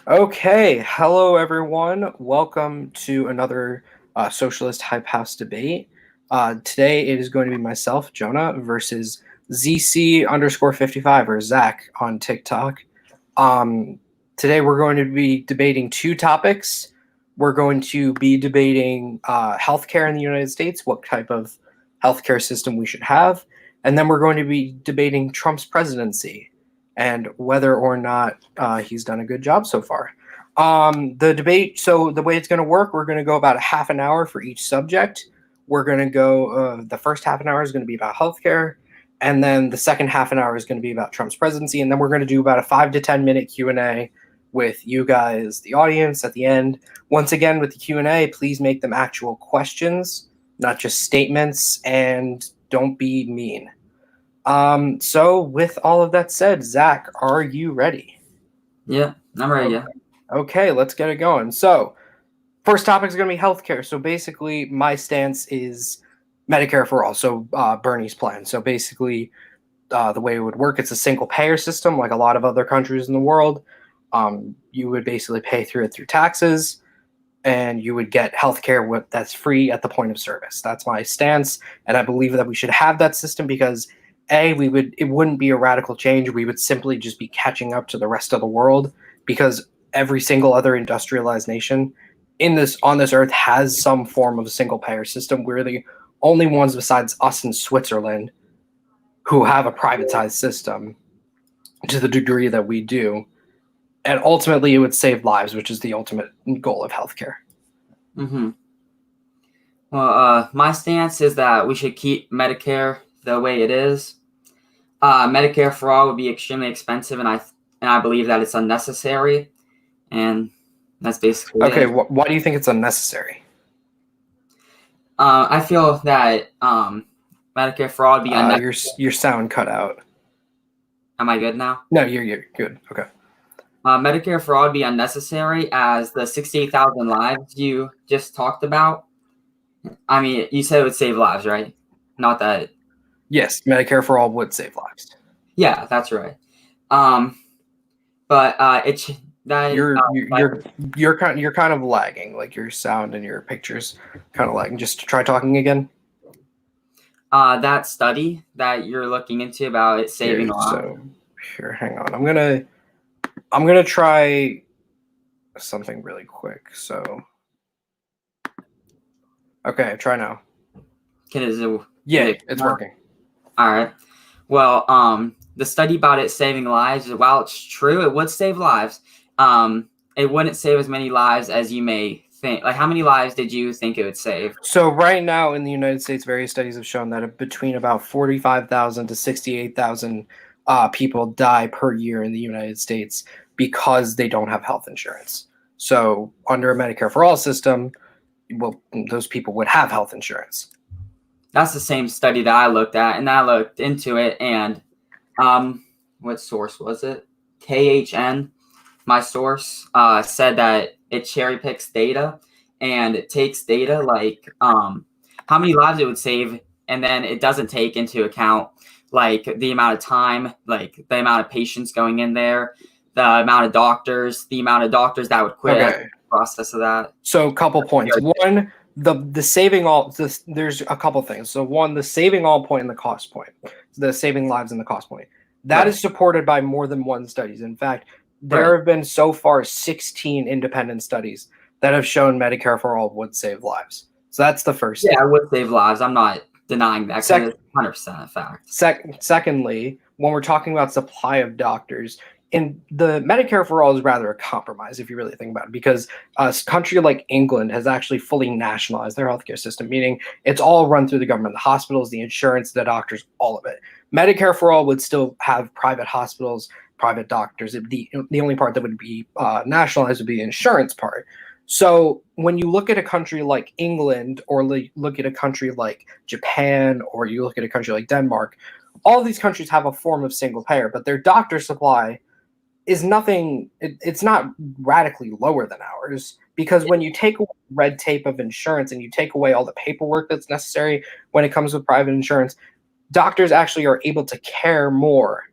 Okay, hello everyone. Welcome to another Socialist Hype House debate. Today it is going to be myself, Jonah, versus ZC underscore 55 or Zach on TikTok. Um, Today we're going to be debating two topics. We're going to be debating healthcare in the United States, what type of healthcare system we should have, and then we're going to be debating Trump's presidency and whether or not he's done a good job so far. The debate, so the way it's going to work, we're going to go about a half an hour for each subject. We're going to go, the first half an hour is going to be about healthcare, and then the second half an hour is going to be about Trump's presidency, and then we're going to do about a 5 to 10 minute Q&A with you guys, the audience, at the end. Once again, with the Q&A, please make them actual questions, not just statements, and don't be mean. So with all of that said, Zach, are you ready? Yeah, I'm ready. Yeah. Okay, let's get it going. So, first topic is going to be healthcare. So basically, my stance is Medicare for all. So Bernie's plan. So basically, the way it would work, it's a single payer system, like a lot of other countries in the world. You would basically pay through it through taxes, and you would get healthcare that's free at the point of service. That's my stance, and I believe that we should have that system because it wouldn't be a radical change. We would simply just be catching up to the rest of the world because every single other industrialized nation on this earth has some form of a single payer system. We're the only ones besides us in Switzerland who have a privatized system to the degree that we do. And ultimately, it would save lives, which is the ultimate goal of healthcare. Mm-hmm. Well, my stance is that we should keep Medicare the way it is. Medicare for all would be extremely expensive, and I believe that it's unnecessary. And that's basically okay. it. Why do you think it's unnecessary? I feel that Medicare for all would be unnecessary. Your sound cut out. Am I good now? No, you're good. Okay. Medicare for all would be unnecessary, as the 68,000 lives you just talked about. I mean, you said it would save lives, right? Not that. Yes, Medicare for all would save lives. Yeah, that's right. But it's that you're kind of lagging. Like your sound and your pictures kind of lagging. Just try talking again. That study that you're looking into about it saving lives. So here, hang on. I'm gonna try something really quick. So okay, try now. It's working. All right. Well, the study about it saving lives, while it's true, it would save lives. It wouldn't save as many lives as you may think. Like, how many lives did you think it would save? So right now in the United States, various studies have shown that between about 45,000 to 68,000 people die per year in the United States because they don't have health insurance. So under a Medicare for all system, well, those people would have health insurance. That's the same study that I looked at, and I looked into it, and what source was it? KHN, my source, said that it cherry picks data, and it takes data like how many lives it would save, and then it doesn't take into account like the amount of time, like the amount of patients going in there, the amount of doctors that would quit. Okay. Process of that. So a couple points. One, the saving all, there's a couple things. So one, the saving all point and the cost point, the saving lives and the cost point. That is supported by more than one studies. In fact, there have been so far 16 independent studies that have shown Medicare for all would save lives. So that's the first thing. Yeah, it would save lives. I'm not denying that. It's 100% a fact. Secondly, when we're talking about supply of doctors, and the Medicare for all is rather a compromise if you really think about it, because a country like England has actually fully nationalized their healthcare system, meaning it's all run through the government, the hospitals, the insurance, the doctors, all of it. Medicare for all would still have private hospitals, private doctors. The only part that would be nationalized would be the insurance part. So when you look at a country like England, or look at a country like Japan, or you look at a country like Denmark, all of these countries have a form of single payer, but their doctor supply is nothing. It's not radically lower than ours, because when you take away red tape of insurance and you take away all the paperwork that's necessary when it comes with private insurance, doctors actually are able to care more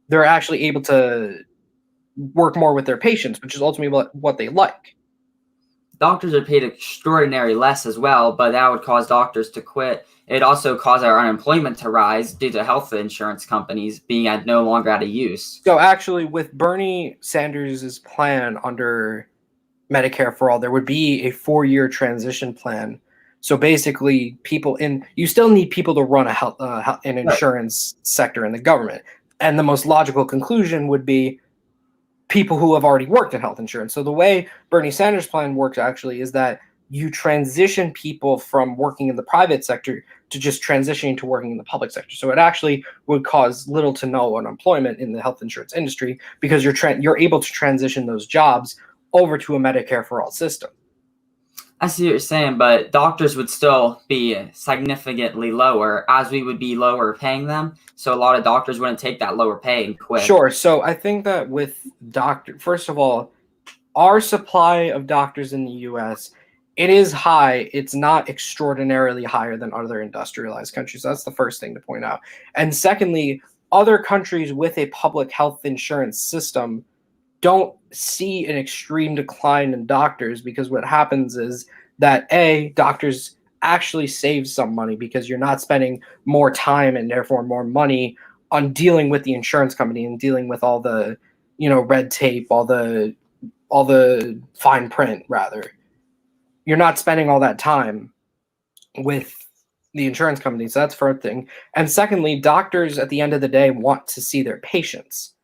they're actually able to work more with their patients, which is ultimately what they like. Doctors are paid extraordinarily less as well, but that would cause doctors to quit. It also caused our unemployment to rise due to health insurance companies being no longer out of use. So actually, with Bernie Sanders' plan under Medicare for All, there would be a 4-year transition plan. So basically, you still need people to run an insurance sector in the government. And the most logical conclusion would be people who have already worked in health insurance. So the way Bernie Sanders' plan works actually is that you transition people from working in the private sector to just transitioning to working in the public sector. So it actually would cause little to no unemployment in the health insurance industry because you're able to transition those jobs over to a Medicare for All system. I see what you're saying, but doctors would still be significantly lower as we would be lower paying them. So a lot of doctors wouldn't take that lower pay and quit. Sure. So I think that with first of all, our supply of doctors in the US, it is high. It's not extraordinarily higher than other industrialized countries. That's the first thing to point out. And secondly, other countries with a public health insurance system don't see an extreme decline in doctors because what happens is that doctors actually save some money because you're not spending more time and therefore more money on dealing with the insurance company and dealing with all the red tape, all the fine print. Rather, you're not spending all that time with the insurance company. So that's first thing. And secondly, doctors at the end of the day want to see their patients.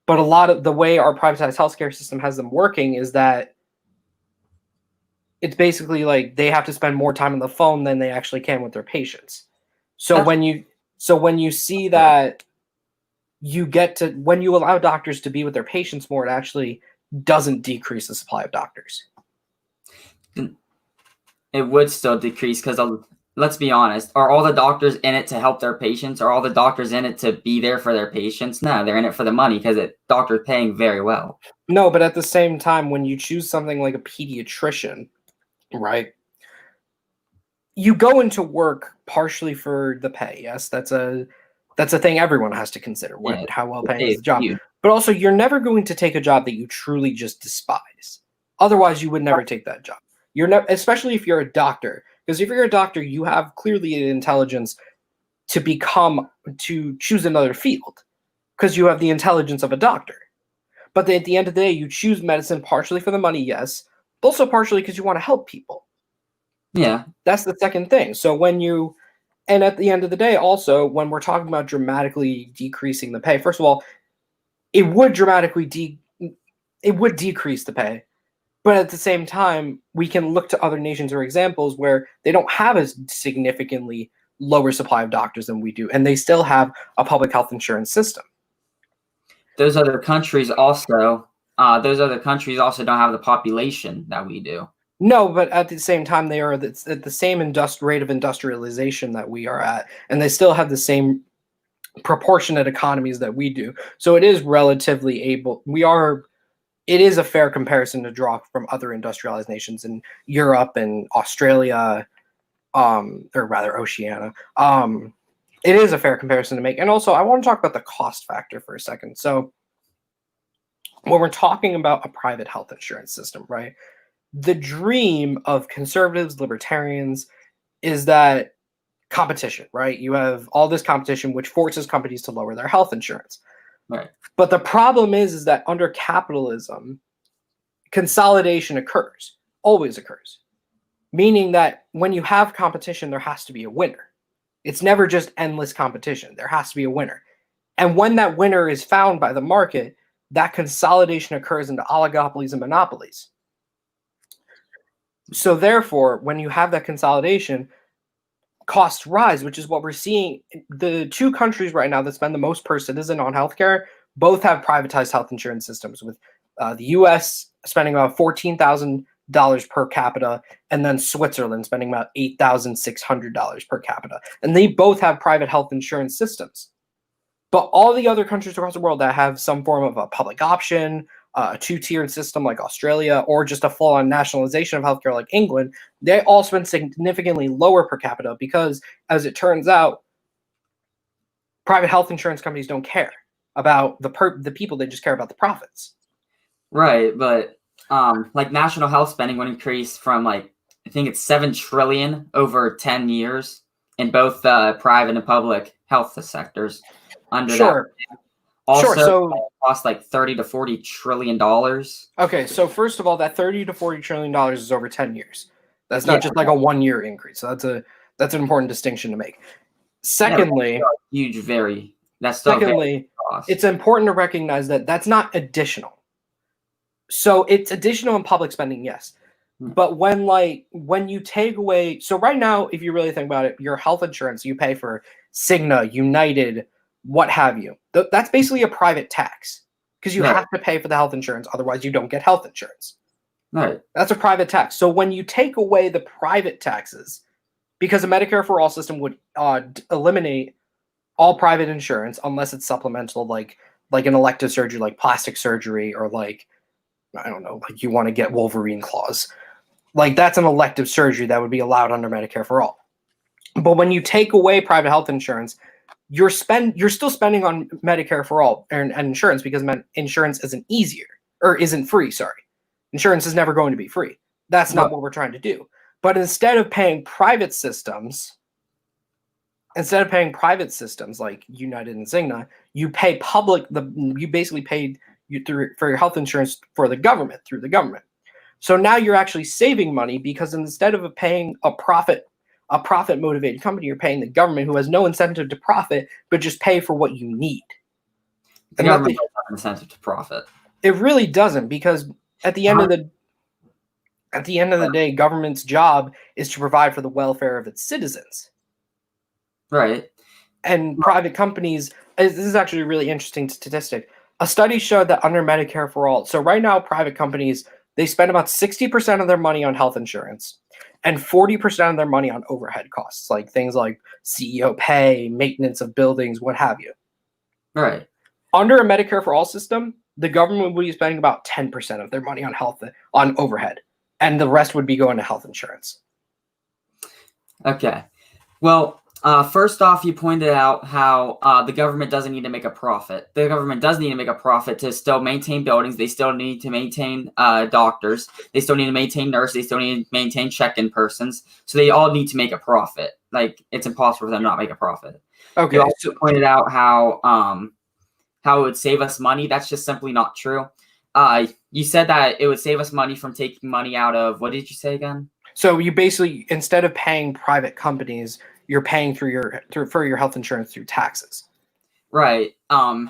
But a lot of the way our privatized healthcare system has them working is that it's basically like they have to spend more time on the phone than they actually can with their patients. So when you see that when you allow doctors to be with their patients more, it actually doesn't decrease the supply of doctors. It would still decrease because let's be honest, are all the doctors in it to help their patients? Are all the doctors in it to be there for their patients? No, they're in it for the money because doctors paying very well. No, but at the same time, when you choose something like a pediatrician, right, you go into work partially for the pay. Yes, that's a thing everyone has to consider. How well paying is the job. But also, you're never going to take a job that you truly just despise. Otherwise, you would never take that job. Especially if you're a doctor. Because if you're a doctor, you have clearly an intelligence to choose another field because you have the intelligence of a doctor. But at the end of the day, you choose medicine partially for the money, yes, but also partially because you want to help people. Yeah. That's the second thing. So and at the end of the day, also, when we're talking about dramatically decreasing the pay, first of all, it would decrease the pay. But at the same time, we can look to other nations or examples where they don't have a significantly lower supply of doctors than we do, and they still have a public health insurance system. Those other countries also don't have the population that we do. No, but at the same time, they are at the same rate of industrialization that we are at, and they still have the same proportionate economies that we do. So it is relatively it is a fair comparison to draw from other industrialized nations in Europe and Australia, or rather Oceania. It is a fair comparison to make. And also, I want to talk about the cost factor for a second. So when we're talking about a private health insurance system, right, the dream of conservatives, libertarians, is that competition, right? You have all this competition, which forces companies to lower their health insurance. Right. But the problem is that under capitalism, consolidation always occurs. Meaning that when you have competition, there has to be a winner. It's never just endless competition. There has to be a winner. And when that winner is found by the market, that consolidation occurs into oligopolies and monopolies. So therefore, when you have that consolidation, costs rise, which is what we're seeing. The two countries right now that spend the most per citizen on healthcare both have privatized health insurance systems, with the US spending about $14,000 per capita, and then Switzerland spending about $8,600 per capita. And they both have private health insurance systems. But all the other countries across the world that have some form of a public option, a two-tiered system like Australia, or just a full-on nationalization of healthcare like England, they all spend significantly lower per capita because, as it turns out, private health insurance companies don't care about the people. They just care about the profits. Right, but like national health spending would increase from like I think it's 7 trillion over 10 years in both private and public health sectors under that. Sure. Sure. Also, So it costs like 30 to 40 trillion dollars. okay, so first of all, that 30 to 40 trillion dollars is over 10 years. That's not Yeah, just like a 1 year increase. So that's an important distinction to make. yeah, but that's Secondly, still a huge, that's still a very secondly, big cost. it's important to recognize that that's not additional. So it's additional in public spending, yes. But when you take away, so right now, if you really think about it, your health insurance you pay for Cigna, United, what have you. That's basically a private tax because you Right, have to pay for the health insurance, otherwise you don't get health insurance. right, That's a private tax. So when you take away the private taxes, because the Medicare for All system would eliminate all private insurance unless it's supplemental, like an elective surgery, like plastic surgery, or like I don't know, like you want to get Wolverine claws. Like that's an elective surgery that would be allowed under Medicare for All. But when you take away private health insurance, you're still spending on Medicare for All and insurance because insurance isn't easier or isn't free. Sorry, insurance is never going to be free. That's not right. what we're trying to do. But instead of paying private systems like United and Cigna, you pay public. You basically paid for your health insurance for the government through the government. So now you're actually saving money because instead of paying a profit motivated company, you're paying the government who has no incentive to profit, but just pay for what you need. The And government doesn't have an incentive to profit. it really doesn't, because at the end of the day, government's job is to provide for the welfare of its citizens. Right. And private companies, this is actually a really interesting statistic. A study showed that under Medicare for All, so right now private companies, they spend about 60% of their money on health insurance and 40% of their money on overhead costs, like things like CEO pay, maintenance of buildings, what have you. Right. Under a Medicare for All system, the government would be spending about 10% of their money on overhead, and the rest would be going to health insurance. Okay. Well, first off, you pointed out how the government doesn't need to make a profit. The government does need to make a profit to still maintain buildings. They still need to maintain doctors. They still need to maintain nurses. They still need to maintain check-in persons. So they all need to make a profit. Like, it's impossible for them to not make a profit. Okay. You also pointed out how it would save us money. That's just simply not true. You said that it would save us money from taking money out of, what did you say again? So you basically, instead of paying private companies, you're paying for your health insurance through taxes. Right.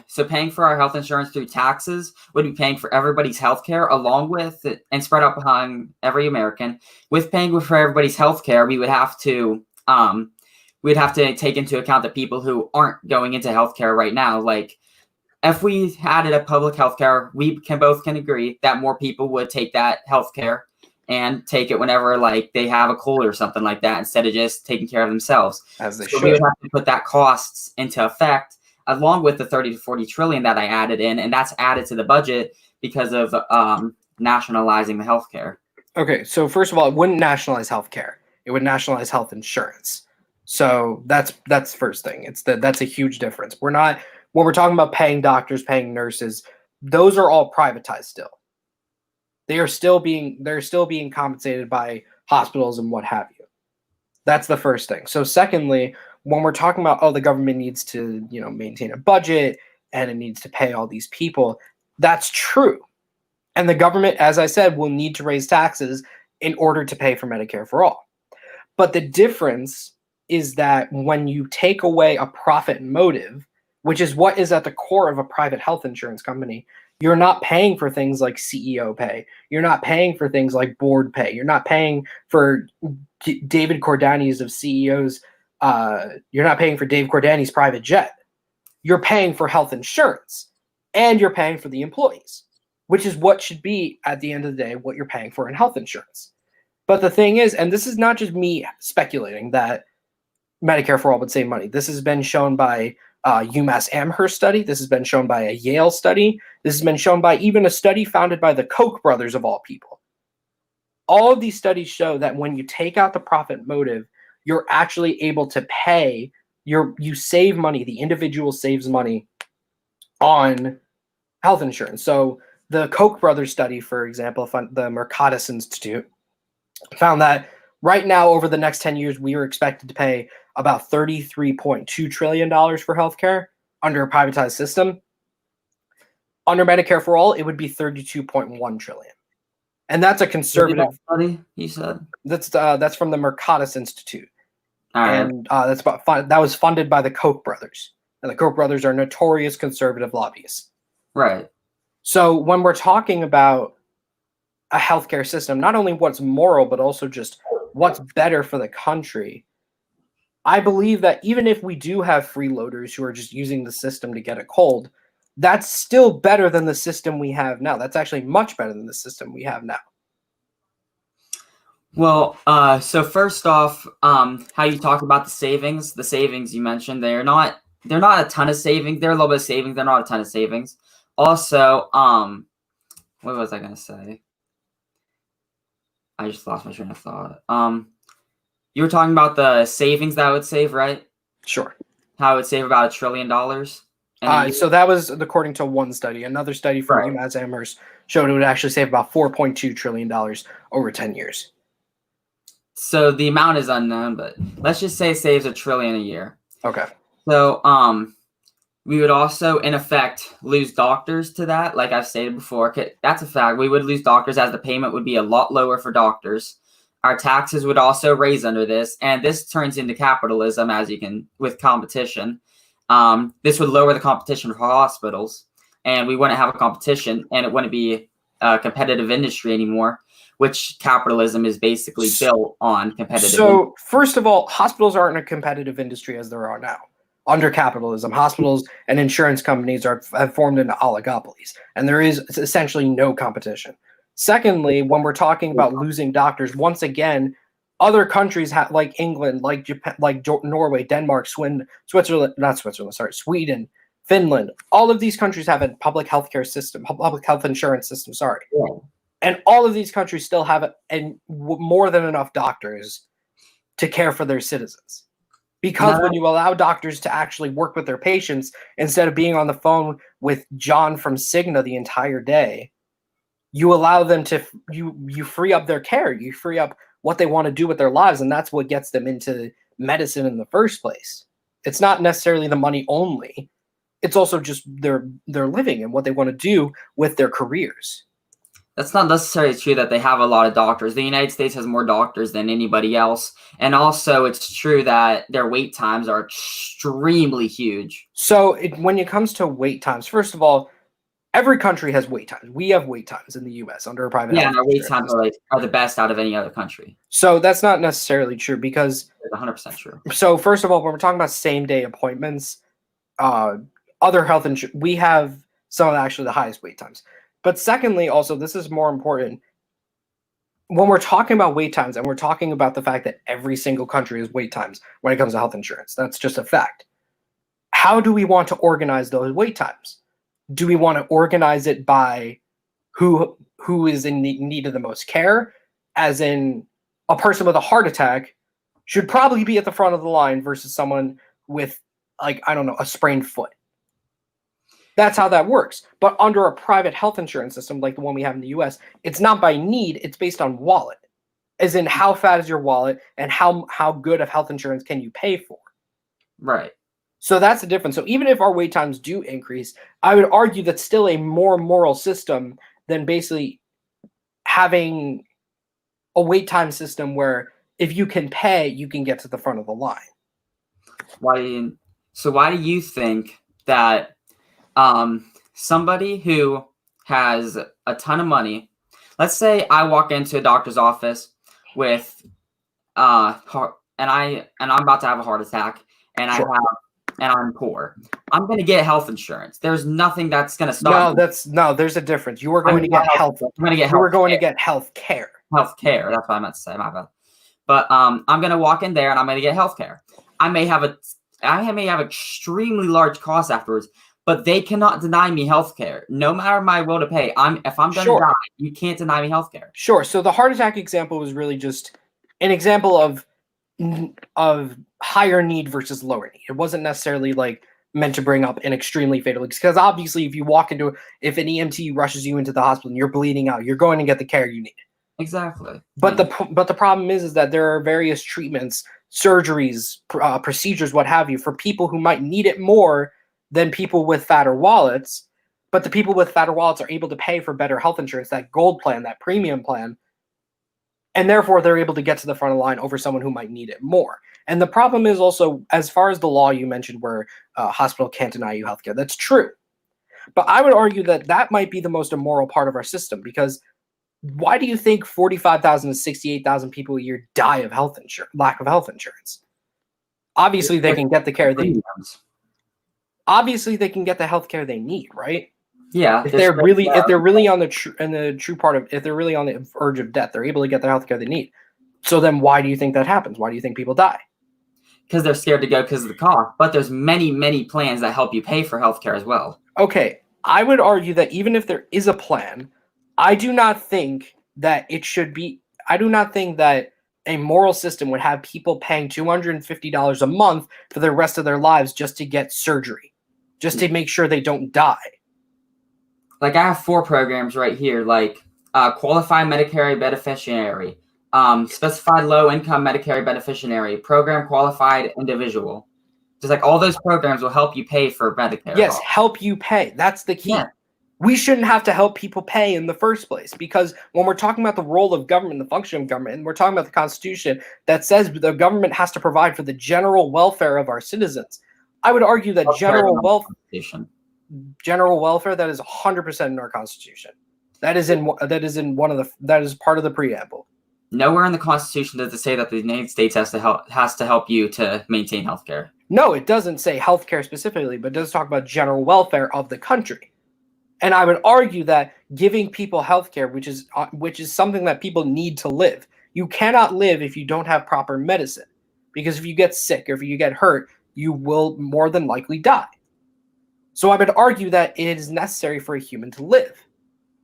So paying for our health insurance through taxes would be paying for everybody's health care along with and spread out behind every American. With paying for everybody's health care, we would have to take into account the people who aren't going into healthcare right now. Like, if we added a public healthcare, we both can agree that more people would take that healthcare and take it whenever like they have a cold or something like that instead of just taking care of themselves. As they So should. we would have to put that costs into effect along with the 30 to 40 trillion that I added in, and that's added to the budget because of nationalizing the healthcare. Okay, so first of all, it wouldn't nationalize healthcare. It would nationalize health insurance. So that's the first thing. That's a huge difference. When we're talking about paying doctors, paying nurses, those are all privatized still. They're still being compensated by hospitals and what have you. That's the first thing. So secondly, when we're talking about the government needs to, maintain a budget and it needs to pay all these people, that's true. And the government, as I said, will need to raise taxes in order to pay for Medicare for All. But the difference is that when you take away a profit motive, which is what is at the core of a private health insurance company, you're not paying for things like CEO pay. You're not paying for things like board pay. You're not paying for David Cordani's of CEOs. You're not paying for Dave Cordani's private jet. You're paying for health insurance, and you're paying for the employees, which is what should be, at the end of the day, what you're paying for in health insurance. But the thing is, and this is not just me speculating that Medicare for All would save money. This has been shown by UMass Amherst study. This has been shown by a Yale study. This has been shown by even a study founded by the Koch brothers, of all people. All of these studies show that when you take out the profit motive, you're actually able to pay, you save money. The individual saves money on health insurance. So the Koch brothers study, for example, the Mercatus Institute, found that right now, over the next 10 years, we are expected to pay about $33.2 trillion for healthcare under a privatized system. Under Medicare for All, it would be 32.1 trillion. And that's a conservative study, you said? That's from the Mercatus Institute. All right. And that was funded by the Koch brothers. And the Koch brothers are notorious conservative lobbyists. Right. So when we're talking about a healthcare system, not only what's moral, but also just what's better for the country, I believe that even if we do have freeloaders who are just using the system to get a cold, that's still better than the system we have now. That's actually much better than the system we have now. Well, so first off, how you talk about the savings you mentioned, they're not a ton of savings. They're a little bit of savings. They're not a ton of savings. Also, what was I going to say? I just lost my train of thought. You were talking about the savings that would save, right? Sure. How it would save about $1 trillion. So that was according to one study. Another study from UMass Amherst showed it would actually save about $4.2 trillion over 10 years. So the amount is unknown, but let's just say it saves $1 trillion a year. Okay. So we would also, in effect, lose doctors to that. Like I've stated before, that's a fact. We would lose doctors as the payment would be a lot lower for doctors. Our taxes would also raise under this, and this turns into capitalism, as you can, with competition. This would lower the competition for hospitals, and we wouldn't have a competition, and it wouldn't be a competitive industry anymore, which capitalism is basically built on competitive. So, first of all, hospitals aren't a competitive industry as there are now. Under capitalism, hospitals and insurance companies have formed into oligopolies, and there is essentially no competition. Secondly, when we're talking about losing doctors, once again, other countries like England, like Japan, like Norway, Denmark, Sweden, Finland, all of these countries have a public healthcare system, public health insurance system, Yeah. And all of these countries still have more than enough doctors to care for their citizens. Because when you allow doctors to actually work with their patients instead of being on the phone with John from Cigna the entire day, you allow them to you free up their care, you free up what they want to do with their lives, and that's what gets them into medicine in the first place. It's not necessarily the money only. It's also just their living and what they want to do with their careers. That's not necessarily true that they have a lot of doctors. The United States has more doctors than anybody else. And also it's true that their wait times are extremely huge. So when it comes to wait times, first of all, every country has wait times. We have wait times in the U.S. under a private health and our wait times are the best out of any other country. So that's not necessarily true because it's 100% true. So first of all, when we're talking about same-day appointments, other health insurance, we have some of actually the highest wait times. But secondly, also, this is more important. When we're talking about wait times and we're talking about the fact that every single country has wait times when it comes to health insurance, that's just a fact. How do we want to organize those wait times? Do we want to organize it by who is in need of the most care? As in, a person with a heart attack should probably be at the front of the line versus someone with, like, I don't know, a sprained foot. That's how that works. But under a private health insurance system like the one we have in the US, it's not by need, it's based on wallet. As in, how fat is your wallet and how good of health insurance can you pay for? Right. So that's the difference. So even if our wait times do increase, I would argue that's still a more moral system than basically having a wait time system where if you can pay, you can get to the front of the line. Why do you think that somebody who has a ton of money, let's say I walk into a doctor's office with and I'm about to have a heart attack and I'm poor. I'm going to get health insurance. There's nothing that's going to stop me. There's a difference. You are going to get health. You are going to get health care. Health care. That's what I meant to say. My bad. But I'm going to walk in there and I'm going to get health care. I may have extremely large costs afterwards, but they cannot deny me health care. No matter my will to pay. If I'm going to die, you can't deny me health care. Sure. So the heart attack example was really just an example of higher need versus lower need. It wasn't necessarily like meant to bring up an extremely fatal, because obviously if an EMT rushes you into the hospital and you're bleeding out, you're going to get the care you need. Exactly. But the problem is that there are various treatments, surgeries, procedures, what have you, for people who might need it more than people with fatter wallets. But the people with fatter wallets are able to pay for better health insurance, that gold plan, that premium plan, and therefore they're able to get to the front of the line over someone who might need it more. And the problem is also, as far as the law you mentioned where a hospital can't deny you healthcare, that's true. But I would argue that that might be the most immoral part of our system, because why do you think 45,000 to 68,000 people a year die of lack of health insurance? Obviously, they can get the care they need. Obviously, they can get the health care they need, right? Yeah. If they're really on if they're really on the verge of death, they're able to get the health care they need. So then why do you think that happens? Why do you think people die? Because they're scared to go because of the cost. But there's many, many plans that help you pay for healthcare as well. Okay, I would argue that even if there is a plan, I do not think that a moral system would have people paying $250 a month for the rest of their lives just to get surgery, just to make sure they don't die. Like, I have 4 programs right here, like qualified Medicare beneficiary, specified low-income Medicare beneficiary, program qualified individual. Just like all those programs will help you pay for Medicare. Yes, help you pay. That's the key. Yeah. We shouldn't have to help people pay in the first place, because when we're talking about the role of government, the function of government, and we're talking about the Constitution that says the government has to provide for the general welfare of our citizens, I would argue that general welfare, that is 100% in our Constitution. That is part of the preamble. Nowhere in the Constitution does it say that the United States has to help you to maintain healthcare. No, it doesn't say healthcare specifically, but it does talk about general welfare of the country. And I would argue that giving people healthcare, which is something that people need to live. You cannot live if you don't have proper medicine, because if you get sick or if you get hurt, you will more than likely die. So I would argue that it is necessary for a human to live,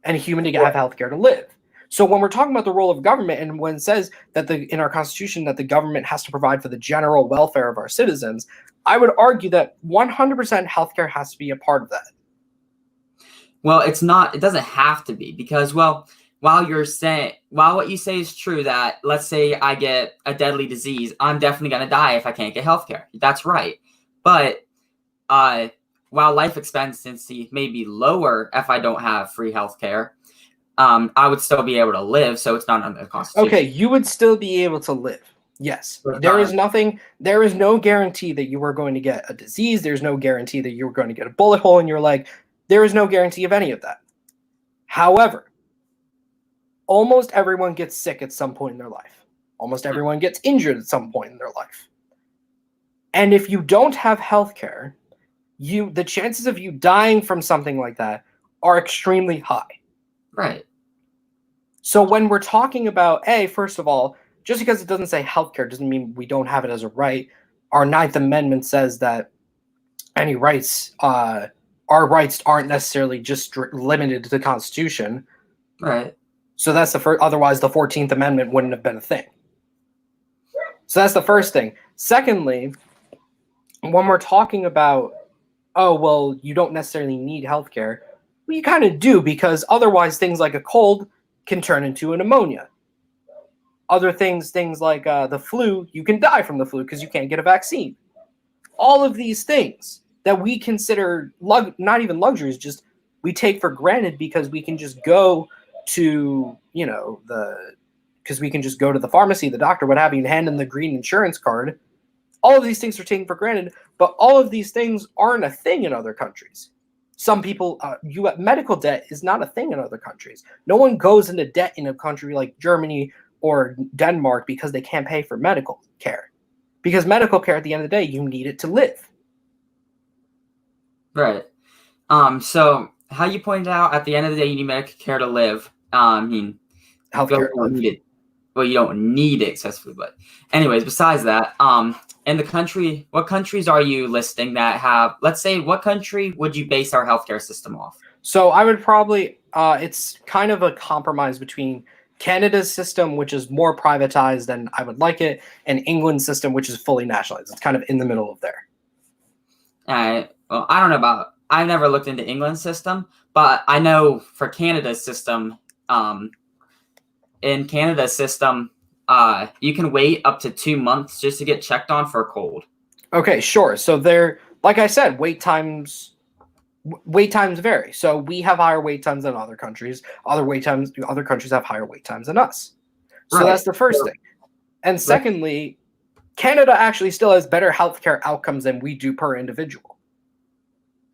and a human to have healthcare to live. So when we're talking about the role of government, and when it says that in our Constitution that the government has to provide for the general welfare of our citizens, I would argue that 100% healthcare has to be a part of that. Well, it's not. It doesn't have to be, because, while what you say is true, that let's say I get a deadly disease, I'm definitely going to die if I can't get healthcare. That's right. But while life expectancy may be lower if I don't have free healthcare, I would still be able to live. So it's not under the Constitution. Okay, you would still be able to live. Yes, there is no guarantee that you are going to get a disease. There's no guarantee that you're going to get a bullet hole in your leg. There is no guarantee of any of that. However, almost everyone gets sick at some point in their life. Almost everyone gets injured at some point in their life. And if you don't have healthcare, the chances of you dying from something like that are extremely high. Right. So when we're talking about, first of all, just because it doesn't say healthcare doesn't mean we don't have it as a right. Our 9th Amendment says that any rights, our rights aren't necessarily just limited to the Constitution. Right. So that's the first. Otherwise, the 14th Amendment wouldn't have been a thing. So that's the first thing. Secondly, when we're talking about, you don't necessarily need healthcare, well, you kind of do, because otherwise things like a cold can turn into a pneumonia. Other things like the flu, you can die from the flu because you can't get a vaccine. All of these things that we consider not even luxuries, just we take for granted because we can just go to, because we can just go to the pharmacy, the doctor, what have you, and hand them the green insurance card. All of these things are taken for granted, but all of these things aren't a thing in other countries. Some people, medical debt is not a thing in other countries. No one goes into debt in a country like Germany or Denmark because they can't pay for medical care. Because medical care, at the end of the day, you need it to live. Right. So how you pointed out, at the end of the day, you need medical care to live. Healthcare. You don't need it. Well, you don't need it excessively, but anyways, besides that, in the country, what countries are you listing that have, let's say, what country would you base our healthcare system off? So I would probably, it's kind of a compromise between Canada's system, which is more privatized than I would like it, and England's system, which is fully nationalized. It's kind of in the middle of there. well, I don't know about. I've never looked into England's system, but I know for Canada's system, in Canada's system, you can wait up to 2 months just to get checked on for a cold. Okay, sure. So like I said, wait times vary. So we have higher wait times than other countries. Other countries have higher wait times than us. So Right. that's the first thing. And secondly, Canada actually still has better healthcare outcomes than we do per individual,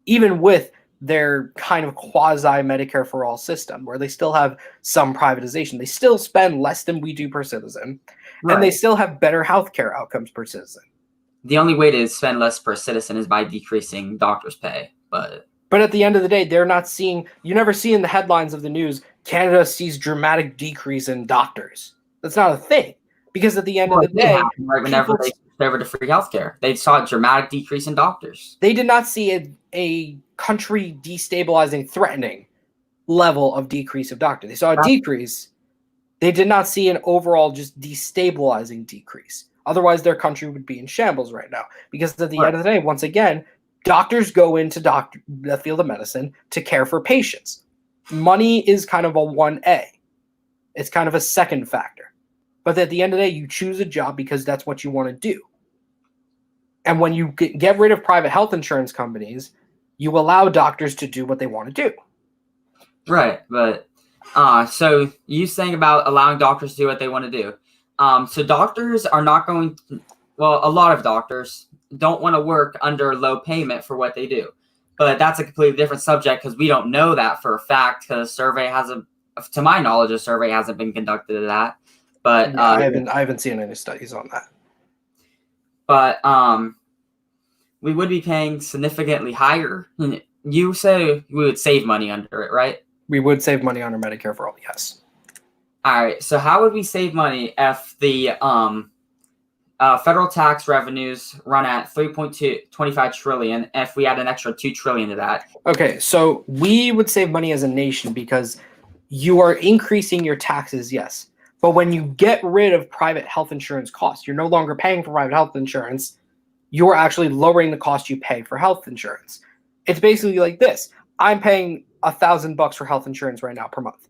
even with their kind of quasi Medicare for all system, where they still have some privatization. They still spend less than we do per citizen, and they still have better healthcare outcomes per citizen. The only way to spend less per citizen is by decreasing doctors' pay, but at the end of the day, they're not seeing. You never see in the headlines of the news, Canada sees dramatic decrease in doctors. That's not a thing, because at the end of the day, whenever they switched over to free healthcare, they saw a dramatic decrease in doctors. They did not see a country destabilizing, threatening level of decrease of doctors. They saw a decrease. They did not see an overall just destabilizing decrease. Otherwise, their country would be in shambles right now. Because at the end of the day, once again, doctors go into the field of medicine to care for patients. Money is kind of a 1A. It's kind of a second factor. But at the end of the day, you choose a job because that's what you want to do. And when you get rid of private health insurance companies, you allow doctors to do what they want to do. Right, but so you saying about allowing doctors to do what they want to do. So doctors are not going to, well, a lot of doctors don't want to work under low payment for what they do. But that's a completely different subject because we don't know that for a fact because to my knowledge, a survey hasn't been conducted of that. But yeah, I haven't seen any studies on that. But we would be paying significantly higher. You say we would save money under it, right? We would save money under Medicare for all, yes. All right. So how would we save money if the federal tax revenues run at 3.25 trillion if we add an extra 2 trillion to that? Okay, so we would save money as a nation because you are increasing your taxes, yes. But when you get rid of private health insurance costs, you're no longer paying for private health insurance. You're actually lowering the cost you pay for health insurance. It's basically like this. I'm paying $1,000 for health insurance right now per month.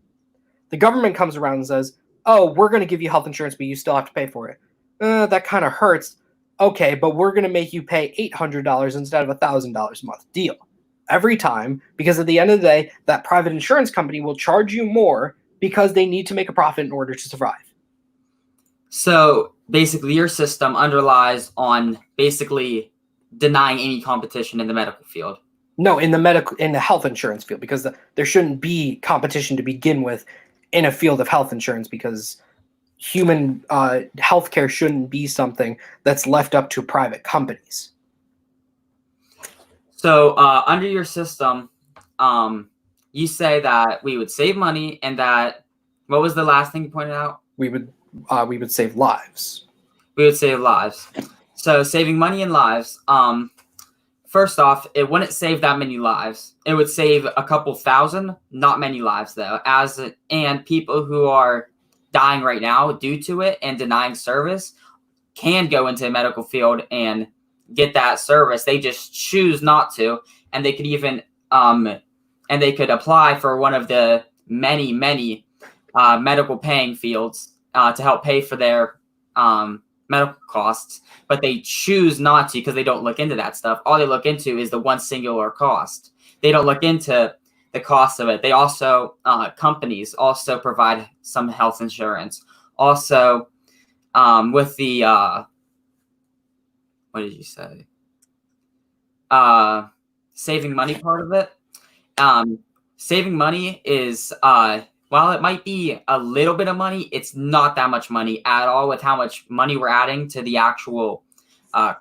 The government comes around and says, oh, we're going to give you health insurance, but you still have to pay for it. That kind of hurts. Okay, but we're going to make you pay $800 instead of $1,000 a month. Deal. Every time, because at the end of the day, that private insurance company will charge you more because they need to make a profit in order to survive. So basically your system underlies on basically denying any competition in the medical field. No, in the health insurance field, because there shouldn't be competition to begin with in a field of health insurance, because human healthcare shouldn't be something that's left up to private companies. So under your system, you say that we would save money and that, what was the last thing you pointed out? We would save lives. We would save lives. So saving money and lives, first off, it wouldn't save that many lives. It would save a couple thousand, not many lives though. And people who are dying right now due to it and denying service can go into the medical field and get that service. They just choose not to, and they could even and they could apply for one of the many medical paying fields to help pay for their medical costs, but they choose not to because they don't look into that stuff. All they look into is the one singular cost. They don't look into the cost of it. They also companies also provide some health insurance. Also, with the what did you say? Saving money part of it. Saving money is while it might be a little bit of money, it's not that much money at all with how much money we're adding to the actual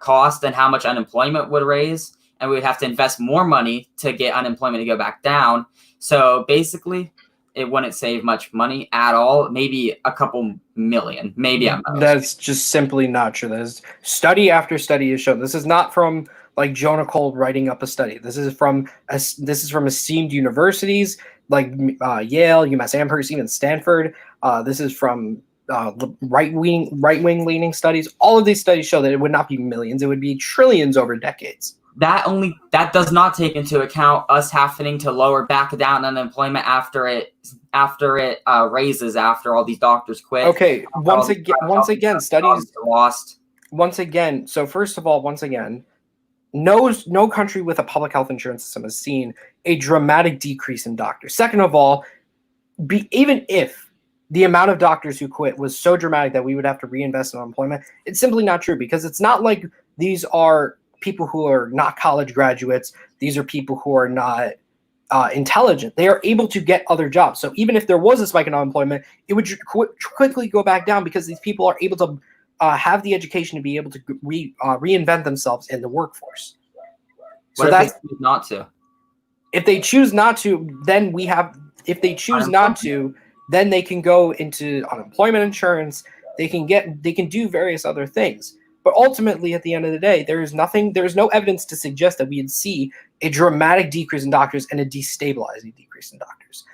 cost and how much unemployment would raise. And we would have to invest more money to get unemployment to go back down. So basically, it wouldn't save much money at all. Maybe a couple million, maybe at most. That's just simply not true. That is study after study has shown. This is not from like Jonah Cole writing up a study. This is from esteemed universities like Yale, UMass Amherst, even Stanford. This is from right wing leaning studies. All of these studies show that it would not be millions; it would be trillions over decades. that does not take into account us having to back down unemployment after it raises after all these doctors quit. Okay, once again, studies lost. Once again, so first of all, no country with a public health insurance system has seen a dramatic decrease in doctors. Second of all, even if the amount of doctors who quit was so dramatic that we would have to reinvest in unemployment, it's simply not true, because it's not like these are people who are not college graduates. These are people who are not intelligent. They are able to get other jobs. So even if there was a spike in unemployment, it would quickly go back down, because these people are able to have the education to be able to reinvent themselves in the workforce. So that's not to. If they choose not to, then we have. If they choose not to, then they can go into unemployment insurance. They can do various other things. But ultimately, at the end of the day, there is no evidence to suggest that we'd see a dramatic decrease in doctors and a destabilizing decrease in doctors.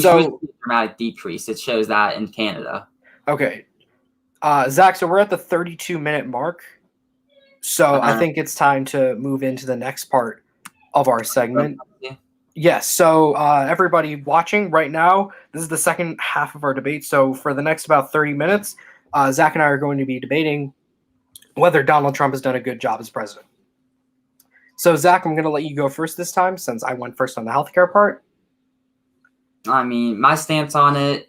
So a dramatic decrease. It shows that in Canada. Okay, Zach. So we're at the 32-minute mark. So I think it's time to move into the next part of our segment. Yes. So everybody watching right now, this is the second half of our debate. So for the next about 30 minutes, Zach and I are going to be debating whether Donald Trump has done a good job as president. So Zach, I'm going to let you go first this time, since I went first on the healthcare part. I mean, my stance on it,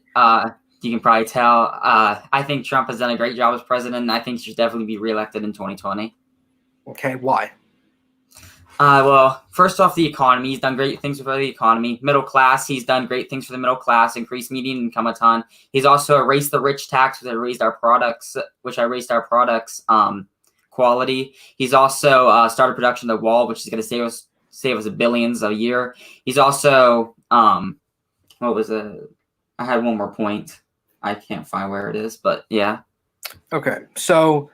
you can probably tell. I think Trump has done a great job as president, and I think he should definitely be reelected in 2020. Okay, why? Well, first off, the economy. He's done great things for the economy. Middle class, he's done great things for the middle class, increased median income a ton. He's also erased the rich tax, which raised our products quality. He's also started production of the wall, which is going to save us billions a year. He's also what was it? I had one more point. I can't find where it is, but yeah. Okay, so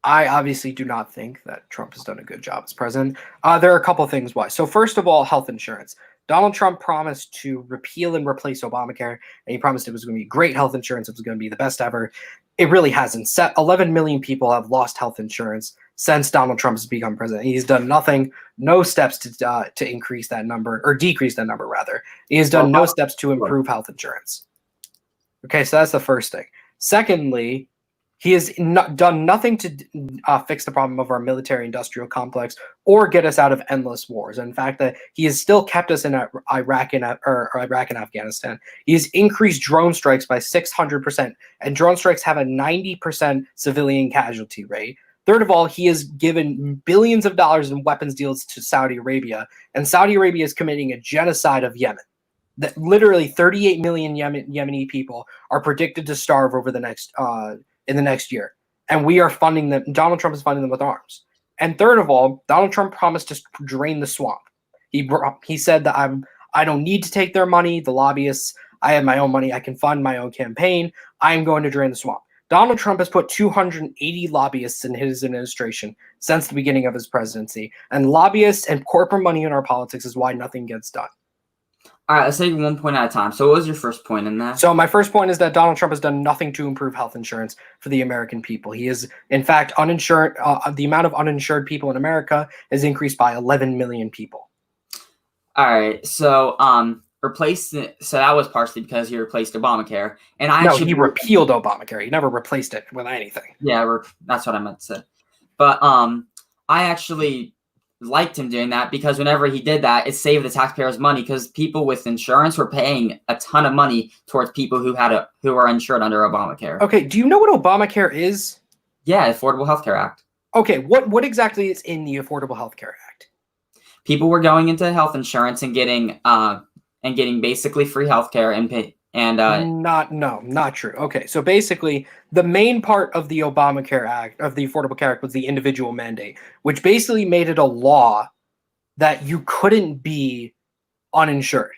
I obviously do not think that Trump has done a good job as president. There are a couple of things why. So first of all, health insurance. Donald Trump promised to repeal and replace Obamacare, and he promised it was going to be great health insurance. It was going to be the best ever. It really hasn't. 11 million people have lost health insurance since Donald Trump has become president. He's done nothing, no steps to increase that number, or decrease that number, rather. He has done no steps to improve health insurance. Okay, so that's the first thing. Secondly, he has done nothing to fix the problem of our military-industrial complex or get us out of endless wars. In fact, that he has still kept us in Iraq and Afghanistan. He has increased drone strikes by 600%, and drone strikes have a 90% civilian casualty rate. Third of all, he has given billions of dollars in weapons deals to Saudi Arabia, and Saudi Arabia is committing a genocide of Yemen. That literally 38 million Yemeni people are predicted to starve over the next in the next year, and we are funding them. Donald Trump is funding them with arms. And third of all, Donald Trump promised to drain the swamp. He said that I don't need to take their money. The lobbyists, I have my own money. I can fund my own campaign. I am going to drain the swamp. Donald Trump has put 280 lobbyists in his administration since the beginning of his presidency, and lobbyists and corporate money in our politics is why nothing gets done. All right, let's take one point at a time. So what was your first point in that? So my first point is that Donald Trump has done nothing to improve health insurance for the American people. He is, in fact, uninsured. The amount of uninsured people in America has increased by 11 million people. All right, so so that was partially because he replaced Obamacare, and he repealed Obamacare. He never replaced it with anything. Yeah, that's what I meant to say. But I actually liked him doing that, because whenever he did that, it saved the taxpayers money, because people with insurance were paying a ton of money towards people who were insured under Obamacare. Okay, do you know what Obamacare is? Yeah, Affordable Health Care Act. Okay, what exactly is in the Affordable Health Care Act? People were going into health insurance and getting basically free health care not true. Okay, so basically the main part of the Obamacare Act, of the Affordable Care Act, was the individual mandate, which basically made it a law that you couldn't be uninsured.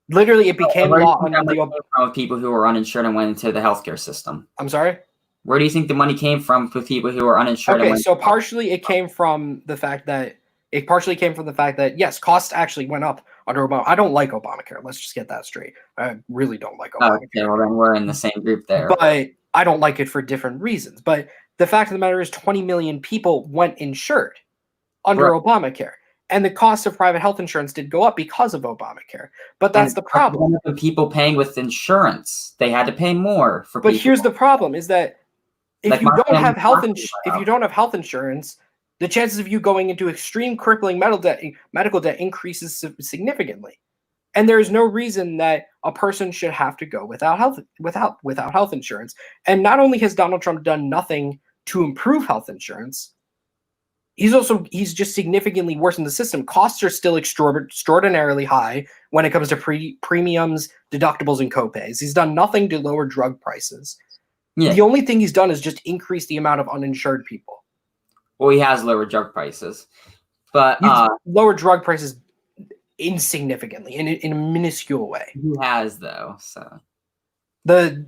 Literally, it became law under the people who were uninsured and went into the healthcare system. I'm sorry? Where do you think the money came from for people who were uninsured? Okay, so partially it came from the fact that yes, costs actually went up under Obama. I don't like Obamacare. Let's just get that straight. I really don't like Obamacare. Okay, well then we're in the same group there. But I don't like it for different reasons. But the fact of the matter is 20 million people went insured. under Obamacare. And the cost of private health insurance did go up because of Obamacare. But that's the problem. The people paying with insurance, they had to pay more for But people. here's the problem is that if you don't have health insurance, the chances of you going into extreme crippling medical debt increases significantly. And there is no reason that a person should have to go without health insurance. And not only has Donald Trump done nothing to improve health insurance, he's just significantly worsened the system. Costs are still extraordinarily high when it comes to premiums, deductibles, and copays. He's done nothing to lower drug prices. Yeah. The only thing he's done is just increase the amount of uninsured people. Well, he has lowered drug prices, but he's lowered drug prices insignificantly in a minuscule way. He has, though. So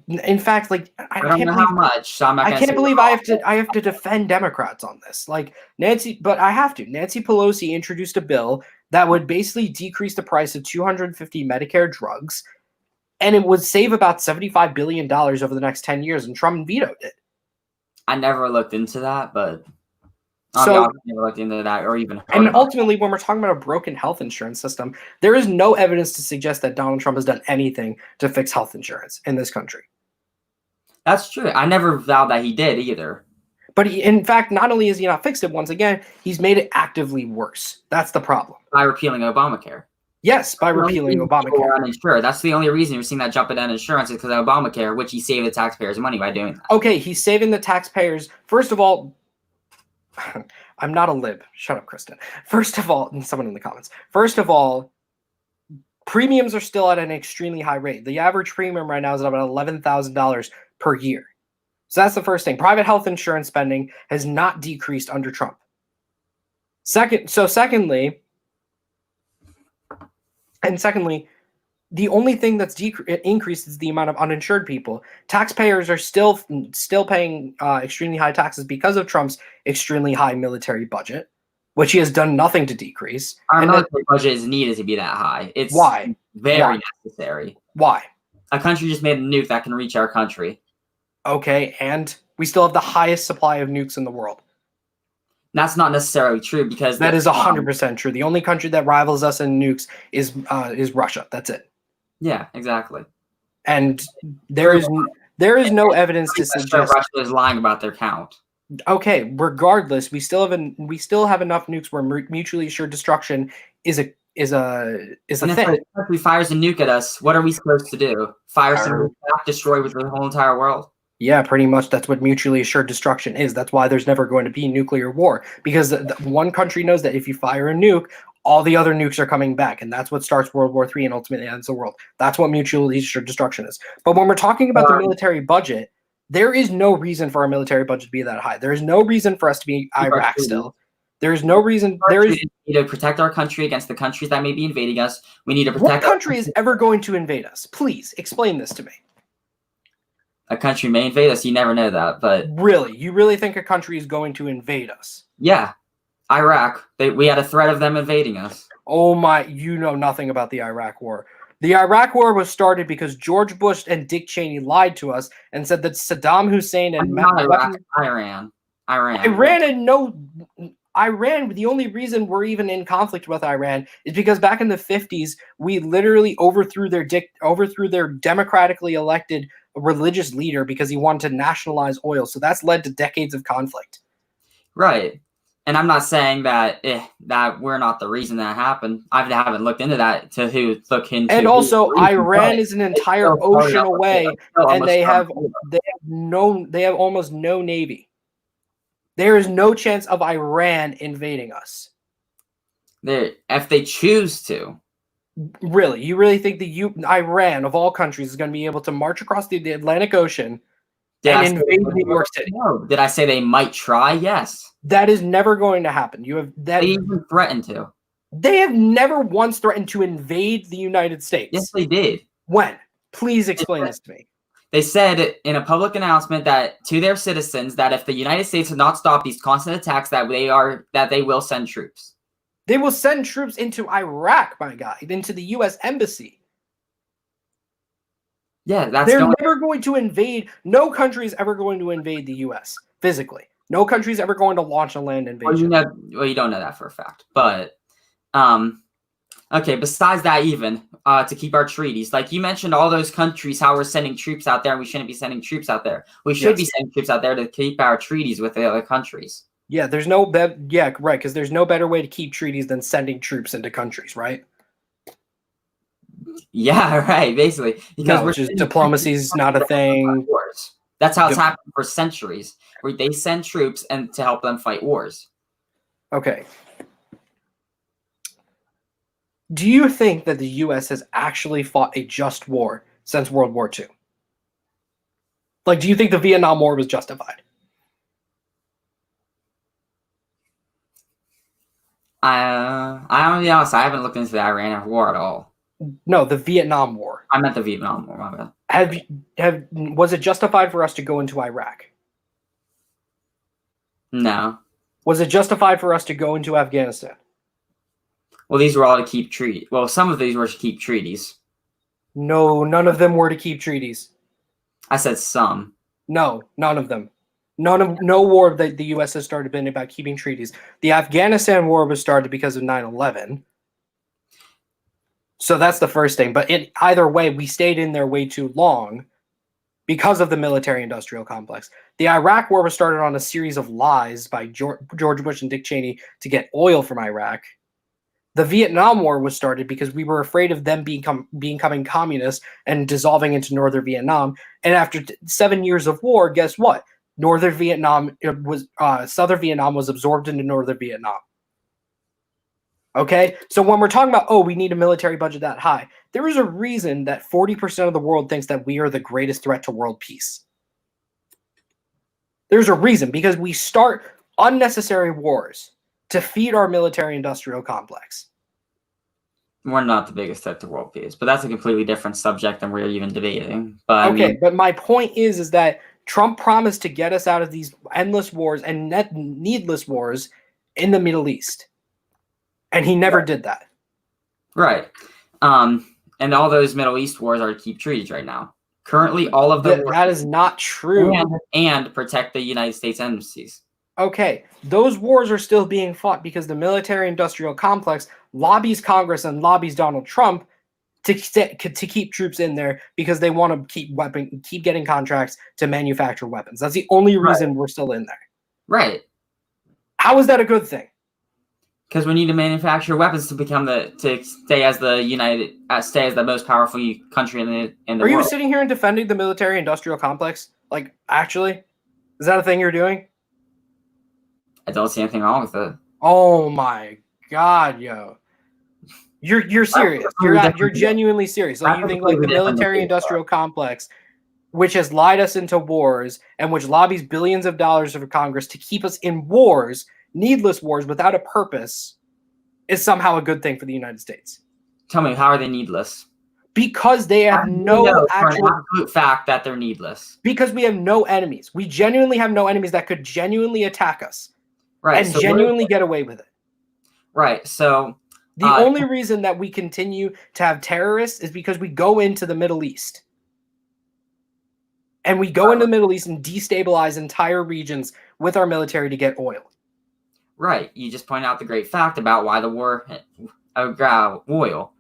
in fact, like I don't know how much. So I can't believe I have to defend Democrats on this. Like but I have to. Nancy Pelosi introduced a bill that would basically decrease the price of 250 Medicare drugs, and it would save about $75 billion over the next 10 years, and Trump vetoed it. I never looked into that, but so I never looked into that or even. And ultimately, when we're talking about a broken health insurance system, there is no evidence to suggest that Donald Trump has done anything to fix health insurance in this country. That's true. I never vowed that he did either. But in fact, not only has he not fixed it, once again, he's made it actively worse. That's the problem. By repealing Obamacare. Yes, by repealing Obamacare. Uninsured. That's the only reason you're seeing that jump in insurance is because of Obamacare, which he saved the taxpayers money by doing that. Okay, he's saving the taxpayers. First of all, I'm not a lib. Shut up, Kristen. First of all, and someone in the comments. First of all, premiums are still at an extremely high rate. The average premium right now is about $11,000 per year. So that's the first thing. Private health insurance spending has not decreased under Trump. Secondly, the only thing that's increased is the amount of uninsured people. Taxpayers are still paying extremely high taxes because of Trump's extremely high military budget, which he has done nothing to decrease. Our military budget is needed to be that high. It's very necessary. Why? A country just made a nuke that can reach our country. Okay, and we still have the highest supply of nukes in the world. That's not necessarily true because that is 100% true. The only country that rivals us in nukes is Russia. That's it. Yeah, exactly. And there is no evidence to suggest Russia is lying about their count. Okay, regardless, we still have enough nukes where mutually assured destruction is a thing. If a country fires a nuke at us, what are we supposed to do? Fire some back, destroy with the whole entire world? Yeah, pretty much. That's what mutually assured destruction is. That's why there's never going to be nuclear war, because one country knows that if you fire a nuke, all the other nukes are coming back, and that's what starts World War III and ultimately ends the world. That's what mutually assured destruction is. But when we're talking about the military budget, there is no reason for our military budget to be that high. There is no reason for us to be Iraq still. There is no reason. We need to protect our country against the countries that may be invading us. We need to protect. What country is ever going to invade us? Please explain this to me. A country may invade us. You never know that, but really, you really think a country is going to invade us? Yeah, Iraq. We had a threat of them invading us. Oh my! You know nothing about the Iraq War. The Iraq War was started because George Bush and Dick Cheney lied to us and said that Saddam Hussein and Iran. Iran, the only reason we're even in conflict with Iran is because back in the 50s, we literally overthrew their democratically elected religious leader because he wanted to nationalize oil. So that's led to decades of conflict. Right. And I'm not saying that that we're not the reason that happened. I haven't looked into that to look into. And also, Iran is an entire ocean away, and they have almost no navy. There is no chance of Iran invading us. If they choose to. Really? You really think Iran, of all countries, is going to be able to march across the Atlantic Ocean and invade New York City? No. Did I say they might try? Yes. That is never going to happen. They even threatened to. They have never once threatened to invade the United States. Yes, they did. When? Please explain this to me. They said in a public announcement that to their citizens that if the United States does not stop these constant attacks, that they will send troops. They will send troops into Iraq, my guy, into the U.S. Embassy. Yeah, they're never going to invade. No country is ever going to invade the U.S. physically. No country's ever going to launch a land invasion. You don't know that for a fact. But okay, besides that, even to keep our treaties, like you mentioned, all those countries, how we're sending troops out there, and we shouldn't be sending troops out there. We should be sending troops out there to keep our treaties with the other countries. Yeah, there's right, because there's no better way to keep treaties than sending troops into countries, right? Yeah, right. Basically, because diplomacy is not a thing. Wars. That's how it's happened for centuries, where they send troops and to help them fight wars. Okay. Do you think that the U.S. has actually fought a just war since World War II? Like, do you think the Vietnam War was justified? I'm gonna be honest, I haven't looked into the Iran war at all. No, the Vietnam War. I meant the Vietnam War, my bad. Was it justified for us to go into Iraq? No. Was it justified for us to go into Afghanistan? Well, these were all to keep treaties. Well, some of these were to keep treaties. No, none of them were to keep treaties. I said some. No, none of them. No war that the U.S. has started been about keeping treaties. The Afghanistan war was started because of 9/11. So that's the first thing. But either way, we stayed in there way too long because of the military-industrial complex. The Iraq war was started on a series of lies by George Bush and Dick Cheney to get oil from Iraq. The Vietnam War was started because we were afraid of them becoming communist and dissolving into Northern Vietnam. And after 7 years of war, guess what? Southern Vietnam was absorbed into Northern Vietnam. Okay, so when we're talking about, we need a military budget that high, there is a reason that 40% of the world thinks that we are the greatest threat to world peace. There's a reason, because we start unnecessary wars to feed our military-industrial complex. We're not the biggest threat to world peace, but that's a completely different subject than we're even debating. But but my point is that Trump promised to get us out of these endless wars and needless wars in the Middle East. And he never did that. Right. And all those Middle East wars are to keep treaties right now. Currently, all of them. That is not true. And protect the United States embassies. Okay, those wars are still being fought because the military-industrial complex lobbies Congress and lobbies Donald Trump to keep troops in there because they want to keep getting contracts to manufacture weapons. That's the only reason we're still in there. Right. How is that a good thing? Because we need to manufacture weapons to stay as the most powerful country in the world. Are you sitting here and defending the military-industrial complex? Like, actually, is that a thing you're doing? I don't see anything wrong with it. Oh my God, yo! You're serious? You're genuinely serious? Like, you think like the military-industrial complex, which has lied us into wars and which lobbies billions of dollars of Congress to keep us in wars, needless wars without a purpose, is somehow a good thing for the United States? Tell me, how are they needless? Because they have no absolute fact that they're needless. Because we have no enemies. We genuinely have no enemies that could genuinely attack us. Right. And genuinely get away with it. Right. So the only reason that we continue to have terrorists is because we go into the Middle East. And we go into the Middle East and destabilize entire regions with our military to get oil. Right. You just point out the great fact about why the war oil.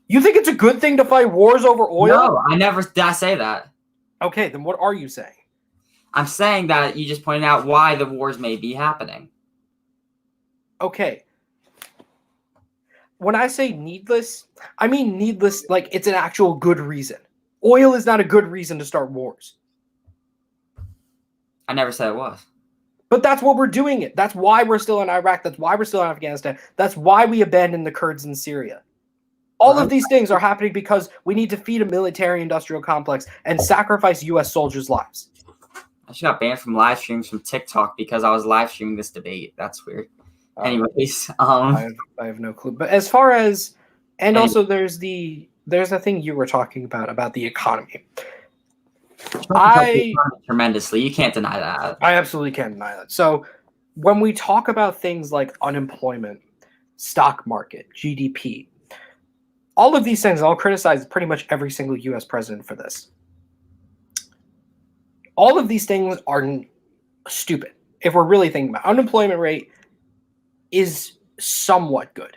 You think it's a good thing to fight wars over oil? No, I never did I say that. Okay, then what are you saying? I'm saying that you just pointed out why the wars may be happening. Okay. When I say needless, I mean needless like it's an actual good reason. Oil is not a good reason to start wars. I never said it was. But that's what we're doing it. That's why we're still in Iraq. That's why we're still in Afghanistan. That's why we abandoned the Kurds in Syria. All of these things are happening because we need to feed a military-industrial complex and sacrifice U.S. soldiers' lives. I just got banned from live streams from TikTok because I was live streaming this debate. That's weird. Anyways, I have no clue. But as far as, and also there's a thing you were talking about the economy. Tremendously. You can't deny that. I absolutely can't deny that. So when we talk about things like unemployment, stock market, GDP, all of these things, I'll criticize pretty much every single U.S. president for this. All of these things are stupid. If we're really thinking about it. Unemployment rate is somewhat good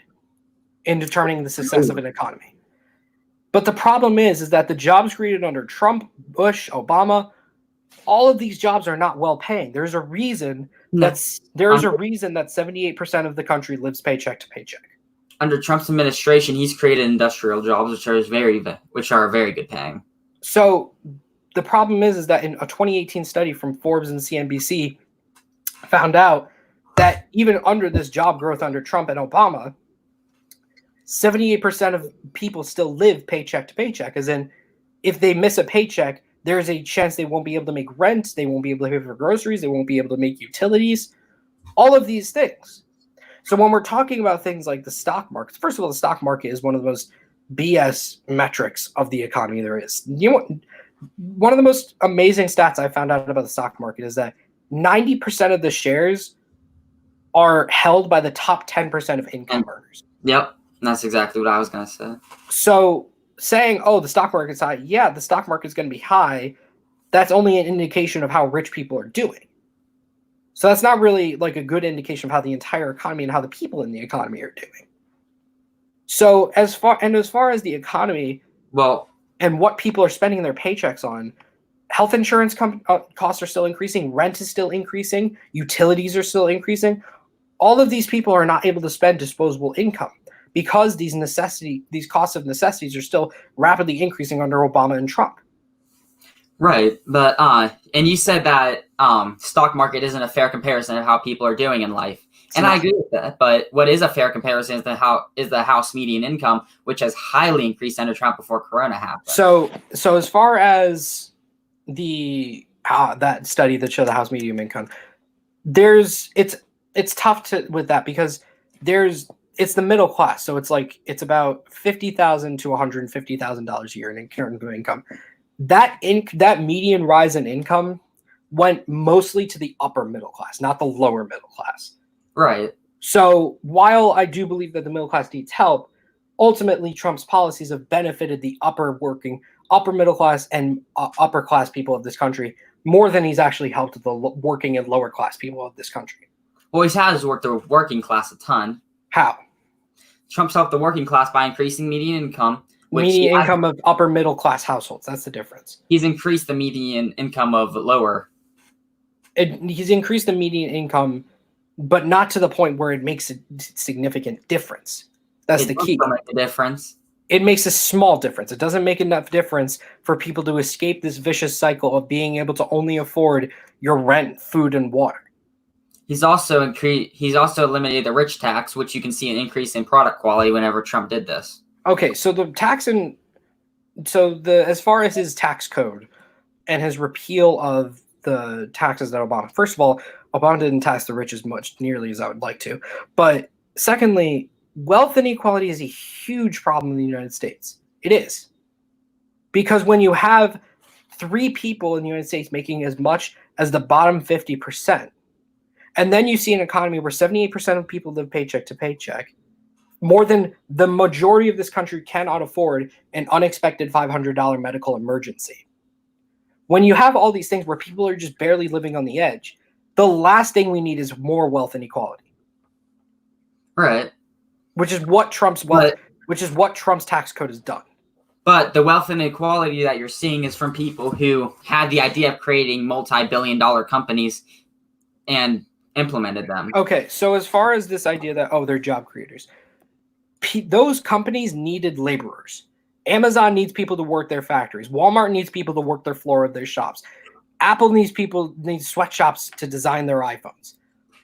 in determining the success of an economy. But the problem is that the jobs created under Trump, Bush, Obama, all of these jobs are not well paying. There's a reason that 78% of the country lives paycheck to paycheck. Under Trump's administration, he's created industrial jobs, which are very good paying. So the problem is that in a 2018 study from Forbes and CNBC found out that even under this job growth under Trump and Obama, 78% of people still live paycheck to paycheck, as in if they miss a paycheck, there's a chance they won't be able to make rent, they won't be able to pay for groceries, they won't be able to make utilities, all of these things. So when we're talking about things like the stock market, first of all, the stock market is one of the most BS metrics of the economy there is. One of the most amazing stats I found out about the stock market is that 90% of the shares are held by the top 10% of income earners. Yep, that's exactly what I was going to say. So saying, oh, the stock market's high, yeah, the stock market's going to be high, that's only an indication of how rich people are doing. So that's not really like a good indication of how the entire economy and how the people in the economy are doing. So as far as the economy, and what people are spending their paychecks on, health insurance costs are still increasing, rent is still increasing, utilities are still increasing. All of these people are not able to spend disposable income because these costs of necessities are still rapidly increasing under Obama and Trump. Right, but and you said that stock market isn't a fair comparison of how people are doing in life, and I agree with that. But what is a fair comparison is the house median income, which has highly increased under Trump before Corona happened. So as far as the that study that showed the house median income, it's tough with that because it's the middle class, so it's about $50,000 to $150,000 a year in current income. That median rise in income went mostly to the upper middle class, not the lower middle class. Right. So while I do believe that the middle class needs help, ultimately Trump's policies have benefited the upper middle class and upper class people of this country more than he's actually helped the working and lower class people of this country. Well, he has worked the working class a ton. How? Trump's helped the working class by increasing median income. Median income of upper middle class households. That's the difference. He's increased the median income of lower. He's increased the median income, but not to the point where it makes a significant difference. That's the key. Make a difference. It makes a small difference. It doesn't make enough difference for people to escape this vicious cycle of being able to only afford your rent, food, and water. He's also eliminated the rich tax, which you can see an increase in product quality whenever Trump did this. Okay, so as far as his tax code and his repeal of the taxes that Obama, first of all, Obama didn't tax the rich as much nearly as I would like to. But secondly, wealth inequality is a huge problem in the United States. It is. Because when you have 3 people in the United States making as much as the bottom 50%, and then you see an economy where 78% of people live paycheck to paycheck, more than the majority of this country cannot afford an unexpected $500 medical emergency. When you have all these things where people are just barely living on the edge, the last thing we need is more wealth inequality. Right. Which is what Trump's tax code has done. But the wealth inequality that you're seeing is from people who had the idea of creating multi-billion-dollar companies and implemented them. Okay, so as far as this idea that, they're job creators, those companies needed laborers. Amazon needs people to work their factories. Walmart needs people to work their floor of their shops. Apple needs sweatshops to design their iPhones.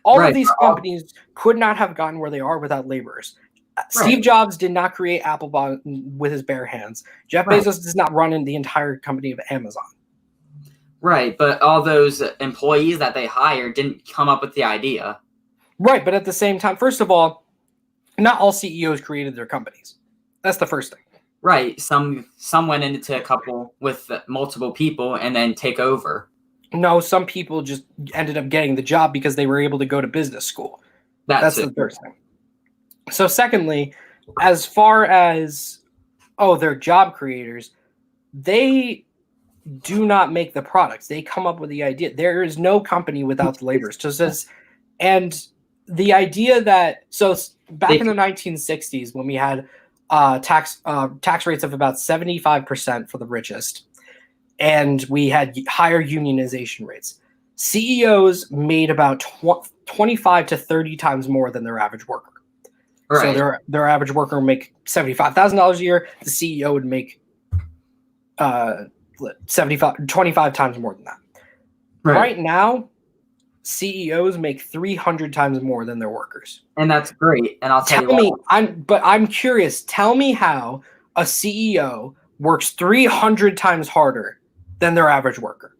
All of these companies could not have gotten where they are without laborers. Steve Jobs did not create Apple with his bare hands. Jeff Bezos does not run in the entire company of Amazon. Right, but all those employees that they hired didn't come up with the idea. Right, but at the same time, first of all, not all CEOs created their companies. That's the first thing. Right, some went into a couple with multiple people and then take over. No, some people just ended up getting the job because they were able to go to business school. That's the first thing. So secondly, as far as, they're job creators, they do not make the products. They come up with the idea. There is no company without the laborers. And the idea that back in the 1960s when we had tax rates of about 75% for the richest, and we had higher unionization rates, CEOs made about 25 to 30 times more than their average worker. Right. So their average worker would make $75,000 a year. The CEO would make 25 times more than that. Right now, CEOs make 300 times more than their workers. And that's great. And I'll tell you what. I'm curious. Tell me how a CEO works 300 times harder than their average worker.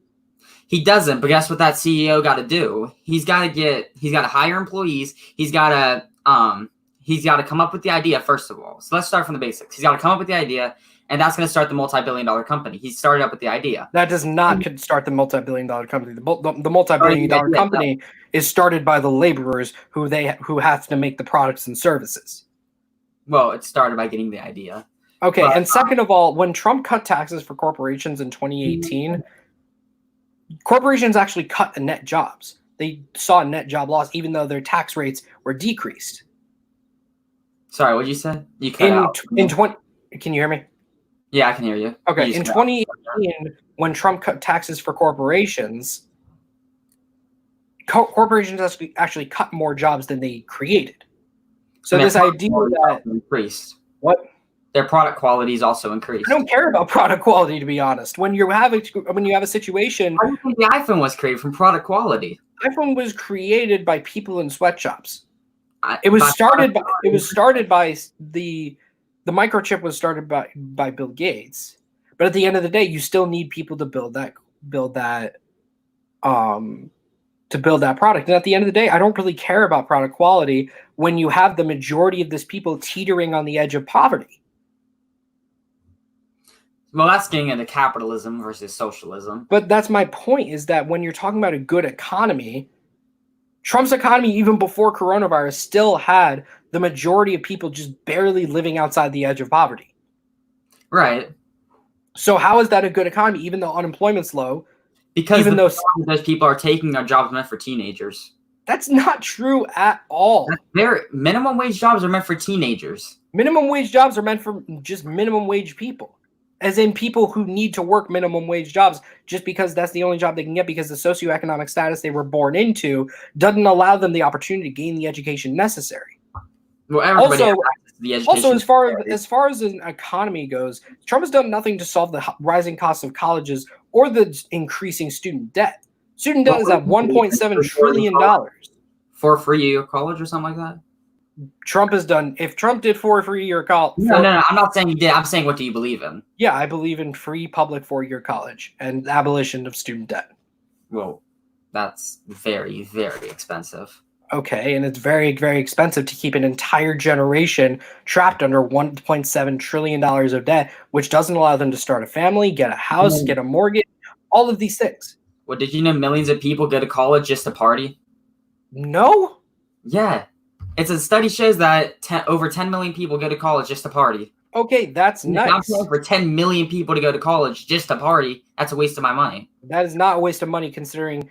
He doesn't, but guess what that CEO got to do? He's got to hire employees. He's got to come up with the idea, first of all. So let's start from the basics. He's got to come up with the idea, and that's going to start the multi-billion-dollar company. He started up with the idea. That does not start the multi-billion-dollar company. The multi-billion-dollar company is started by the laborers who have to make the products and services. Well, it started by getting the idea. Okay, and second of all, when Trump cut taxes for corporations in 2018, corporations actually cut the net jobs. They saw a net job loss, even though their tax rates were decreased. Sorry, what did you say? You cut out. Can you hear me? Yeah, I can hear you. Okay, in 2018, when Trump cut taxes for corporations, corporations actually cut more jobs than they created. So this idea that increased. What? Their product quality is also increased. I don't care about product quality, to be honest. When you have a situation, I don't think the iPhone was created from product quality. iPhone was created by people in sweatshops. The microchip was started by Bill Gates, but at the end of the day, you still need people to build that product. And at the end of the day, I don't really care about product quality when you have the majority of this people teetering on the edge of poverty. Well, that's getting into capitalism versus socialism. But that's my point, is that when you're talking about a good economy, Trump's economy, even before coronavirus, still had the majority of people just barely living outside the edge of poverty. Right. So how is that a good economy, even though unemployment's low? Because those people are taking our jobs meant for teenagers. That's not true at all. Minimum wage jobs are meant for teenagers. Minimum wage jobs are meant for just minimum wage people. As in people who need to work minimum wage jobs just because that's the only job they can get, because the socioeconomic status they were born into doesn't allow them the opportunity to gain the education necessary. Well, everybody has access to the education. Also, as far as an economy goes, Trump has done nothing to solve the rising costs of colleges or the increasing student debt. Student debt is at $1.7 trillion. For free college or something like that? Trump has done. If Trump did four-year college, no, I'm not saying he did. I'm saying, what do you believe in? Yeah, I believe in free public four-year college and abolition of student debt. Well, that's very, very expensive. Okay, and it's very, very expensive to keep an entire generation trapped under $1.7 trillion of debt, which doesn't allow them to start a family, get a house, get a mortgage, all of these things. Well, did you know millions of people go to college just to party? No. Yeah. It's a study shows that over 10 million people go to college just to party. Okay, that's nice. I'm paying for 10 million people to go to college just to party. That's a waste of my money. That is not a waste of money, considering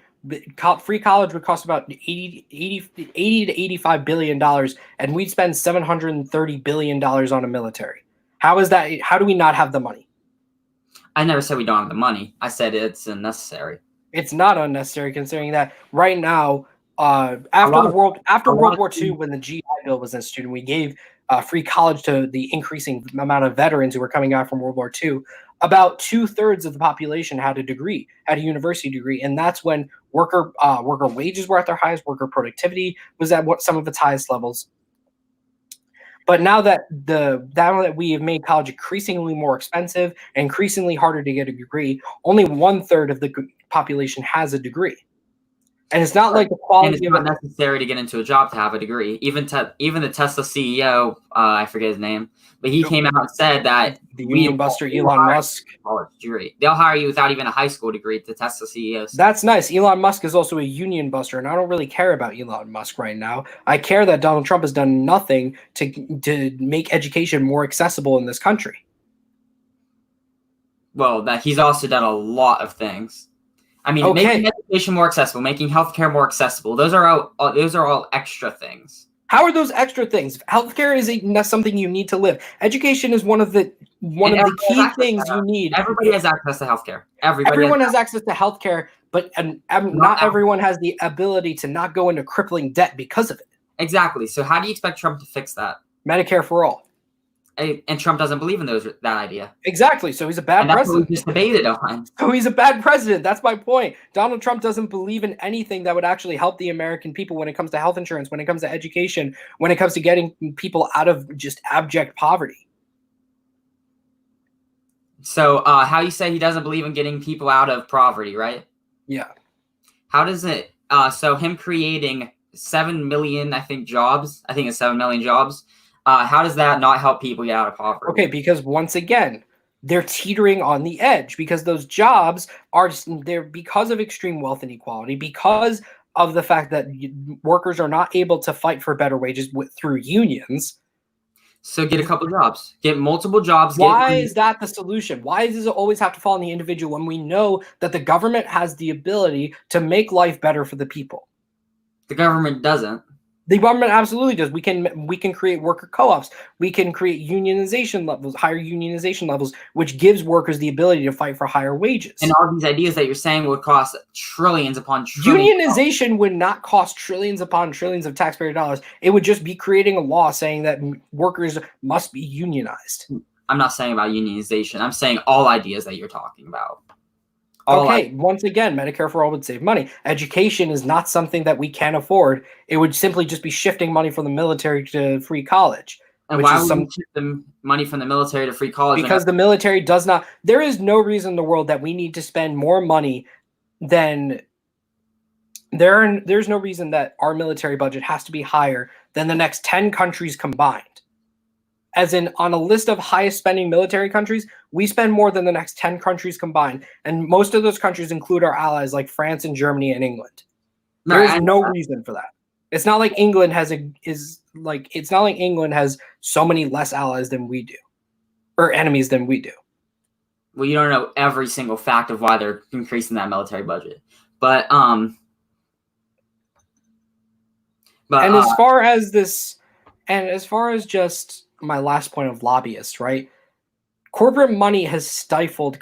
free college would cost about $80 to $85 billion, and we'd spend $730 billion on a military. How is that? How do we not have the money? I never said we don't have the money. I said it's unnecessary. It's not unnecessary, considering that right now, after World War II, when the GI Bill was instituted, we gave free college to the increasing amount of veterans who were coming out from World War II. About 2/3 of the population had a university degree, and that's when worker wages were at their highest, worker productivity was at some of its highest levels. But now that we have made college increasingly more expensive and increasingly harder to get a degree, only 1/3 of the population has a degree. And it's not like the quality and it's not necessary to get into a job to have a degree. Even the Tesla CEO, I forget his name, but he came out and said that the union buster Elon Musk, college degree. They'll hire you without even a high school degree. The Tesla CEO. That's nice. Elon Musk is also a union buster, and I don't really care about Elon Musk right now. I care that Donald Trump has done nothing to make education more accessible in this country. Well, that he's also done a lot of things. I mean, Okay. making education more accessible, making healthcare more accessible. Those are all extra things. How are those extra things? Healthcare is something you need to live. Education is one of the key things you need. Everybody has access to healthcare. Everyone has access to healthcare, but not everyone has the ability to not go into crippling debt because of it. Exactly. So how do you expect Trump to fix that? Medicare for all. And Trump doesn't believe in that idea. Exactly. So he's a bad president. That's what we just debated on. So he's a bad president. That's my point. Donald Trump doesn't believe in anything that would actually help the American people when it comes to health insurance, when it comes to education, when it comes to getting people out of just abject poverty. So how you say he doesn't believe in getting people out of poverty, right? Yeah. How does it so him creating 7 million, I think it's 7 million jobs. How does that not help people get out of poverty? Okay, because once again, they're teetering on the edge because those jobs are there because of extreme wealth inequality, because of the fact that workers are not able to fight for better wages through unions. So get a couple jobs, get multiple jobs. Why is that the solution? Why does it always have to fall on the individual when we know that the government has the ability to make life better for the people? The government doesn't. The government absolutely does. We can create worker co-ops. We can create unionization levels, higher unionization levels, which gives workers the ability to fight for higher wages. And all these ideas that you're saying would cost trillions upon trillions. Unionization would not cost trillions upon trillions of taxpayer dollars. It would just be creating a law saying that workers must be unionized. I'm not saying about unionization. I'm saying all ideas that you're talking about. Once again, Medicare for all would save money. Education is not something that we can afford. It would simply just be shifting money from the military to free college. And why would we shift the money from the military to free college? Because the military does not. There is no reason in the world that we need to spend more money than. There's no reason that our military budget has to be higher than the next 10 countries combined. As in, on a list of highest spending military countries, we spend more than the next 10 countries combined. And most of those countries include our allies like France and Germany and England. There is no reason for that. It's not like England has so many less allies than we do, or enemies than we do. Well, you don't know every single fact of why they're increasing that military budget. But as far as just my last point of lobbyists, right? Corporate money has stifled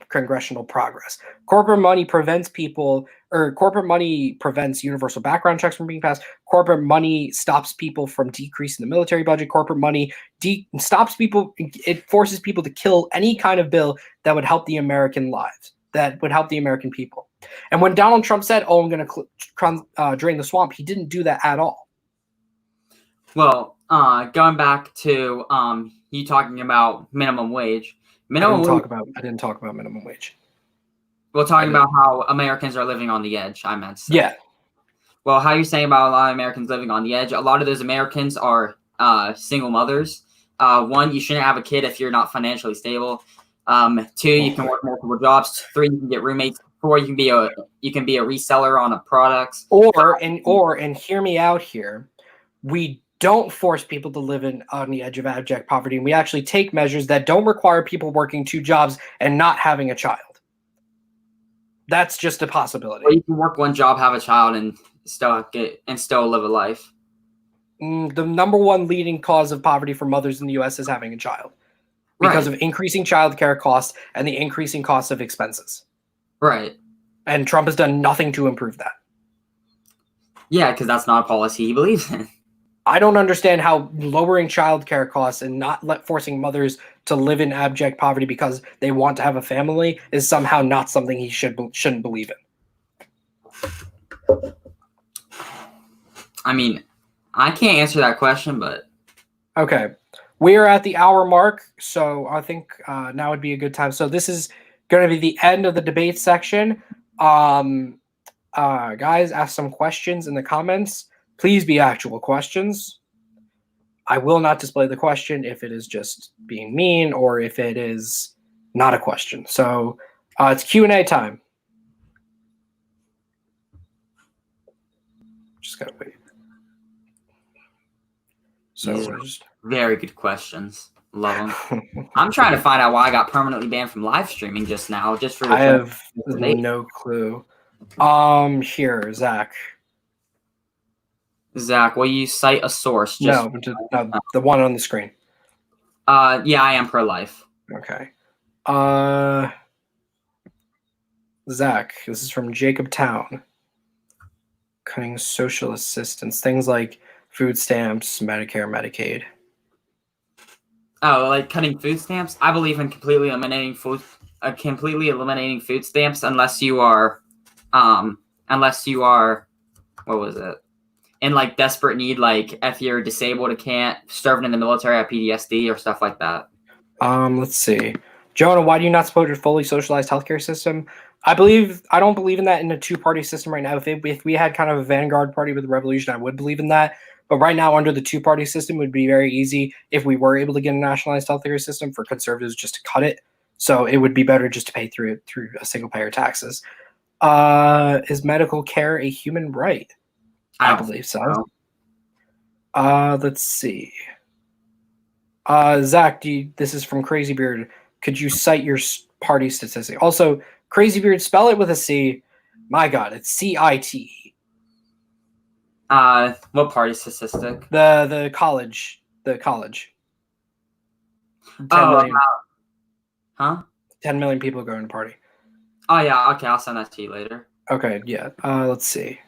congressional progress. Corporate money prevents universal background checks from being passed. Corporate money stops people from decreasing the military budget. Corporate money stops people. It forces people to kill any kind of bill that would help the American lives, that would help the American people. And when Donald Trump said, "Oh, I'm going to drain the swamp," he didn't do that at all. Well, going back to you talking about minimum wage. I didn't talk about minimum wage. Well, talking about how Americans are living on the edge, I meant. So. Yeah. Well, how you're saying about a lot of Americans living on the edge, a lot of those Americans are single mothers. One, you shouldn't have a kid if you're not financially stable. Two, you can work multiple jobs. Three, you can get roommates. Four, you can be a reseller on a product. Or hear me out here. We don't force people to live on the edge of abject poverty, and we actually take measures that don't require people working 2 jobs and not having a child. That's just a possibility. Well, you can work 1 job, have a child, and still live a life. The number 1 leading cause of poverty for mothers in the U.S. is having a child, because of increasing childcare costs and the increasing costs of expenses. Right. And Trump has done nothing to improve that. Yeah, because that's not a policy he believes in. I don't understand how lowering childcare costs and not forcing mothers to live in abject poverty because they want to have a family is somehow not something he shouldn't believe in. I mean, I can't answer that question, but okay, we are at the hour mark, so I think now would be a good time. So this is going to be the end of the debate section. Guys, ask some questions in the comments. Please be actual questions. I will not display the question if it is just being mean or if it is not a question. So it's Q&A time. Just gotta wait. So very good questions. Love them. I'm trying to find out why I got permanently banned from live streaming just now, just for I returning have to debate. no clue. Here, Zach. Zach, will you cite a source? No, the one on the screen. Yeah, I am pro-life. Okay. Zach, this is from Jacob Town. Cutting social assistance, things like food stamps, Medicare, Medicaid. Oh, like cutting food stamps? I believe in completely eliminating food stamps unless you are, what was it? In like desperate need, like if you're disabled and can't, serving in the military, have PTSD or stuff like that. Let's see. Jonah, why do you not support a fully socialized healthcare system? I don't believe in that in a two-party system right now. If we had kind of a vanguard party with the revolution, I would believe in that. But right now, under the two-party system, it would be very easy if we were able to get a nationalized healthcare system for conservatives just to cut it. So it would be better just to pay through a single-payer taxes. Is medical care a human right? I believe so. Let's see. Zach, this is from Crazy Beard. Could you cite your party statistic? Also, Crazy Beard, spell it with a C. My God, it's CIT. What party statistic? The college. 10 Oh, million. huh? 10 million people go in the party. Oh yeah, okay, I'll send that to you later. Okay, yeah. Let's see.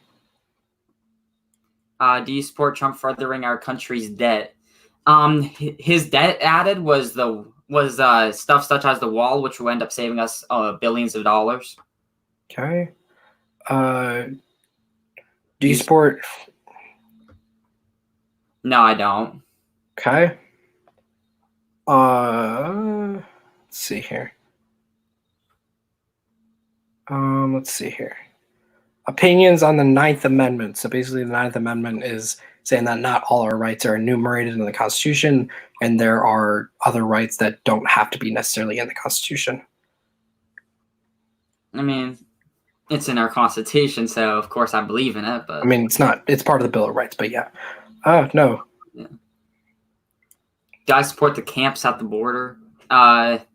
Do you support Trump furthering our country's debt? His debt added was stuff such as the wall, which will end up saving us billions of dollars. Okay. Do you support? No, I don't. Okay. Let's see here. Let's see here. Opinions on the Ninth Amendment. So basically, the Ninth Amendment is saying that not all our rights are enumerated in the Constitution, and there are other rights that don't have to be necessarily in the Constitution. I mean, it's in our Constitution, so of course I believe in it. But I mean, it's not. It's part of the Bill of Rights, but yeah. No. Yeah. Do I support the camps at the border?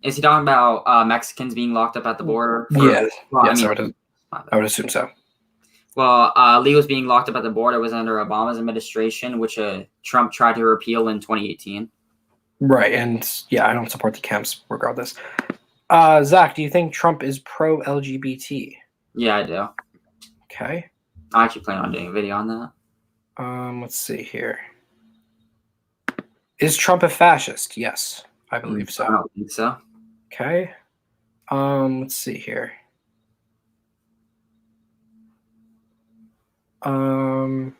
Is he talking about Mexicans being locked up at the border? Yes. Well, Yes, I mean, I would assume so. Well, illegals being locked up at the border was under Obama's administration, which Trump tried to repeal in 2018. Right, and yeah, I don't support the camps regardless. Zach, do you think Trump is pro-LGBT? Yeah, I do. Okay. I actually plan on doing a video on that. Let's see here. Is Trump a fascist? Yes, I believe so. I don't think so. Okay. Let's see here. You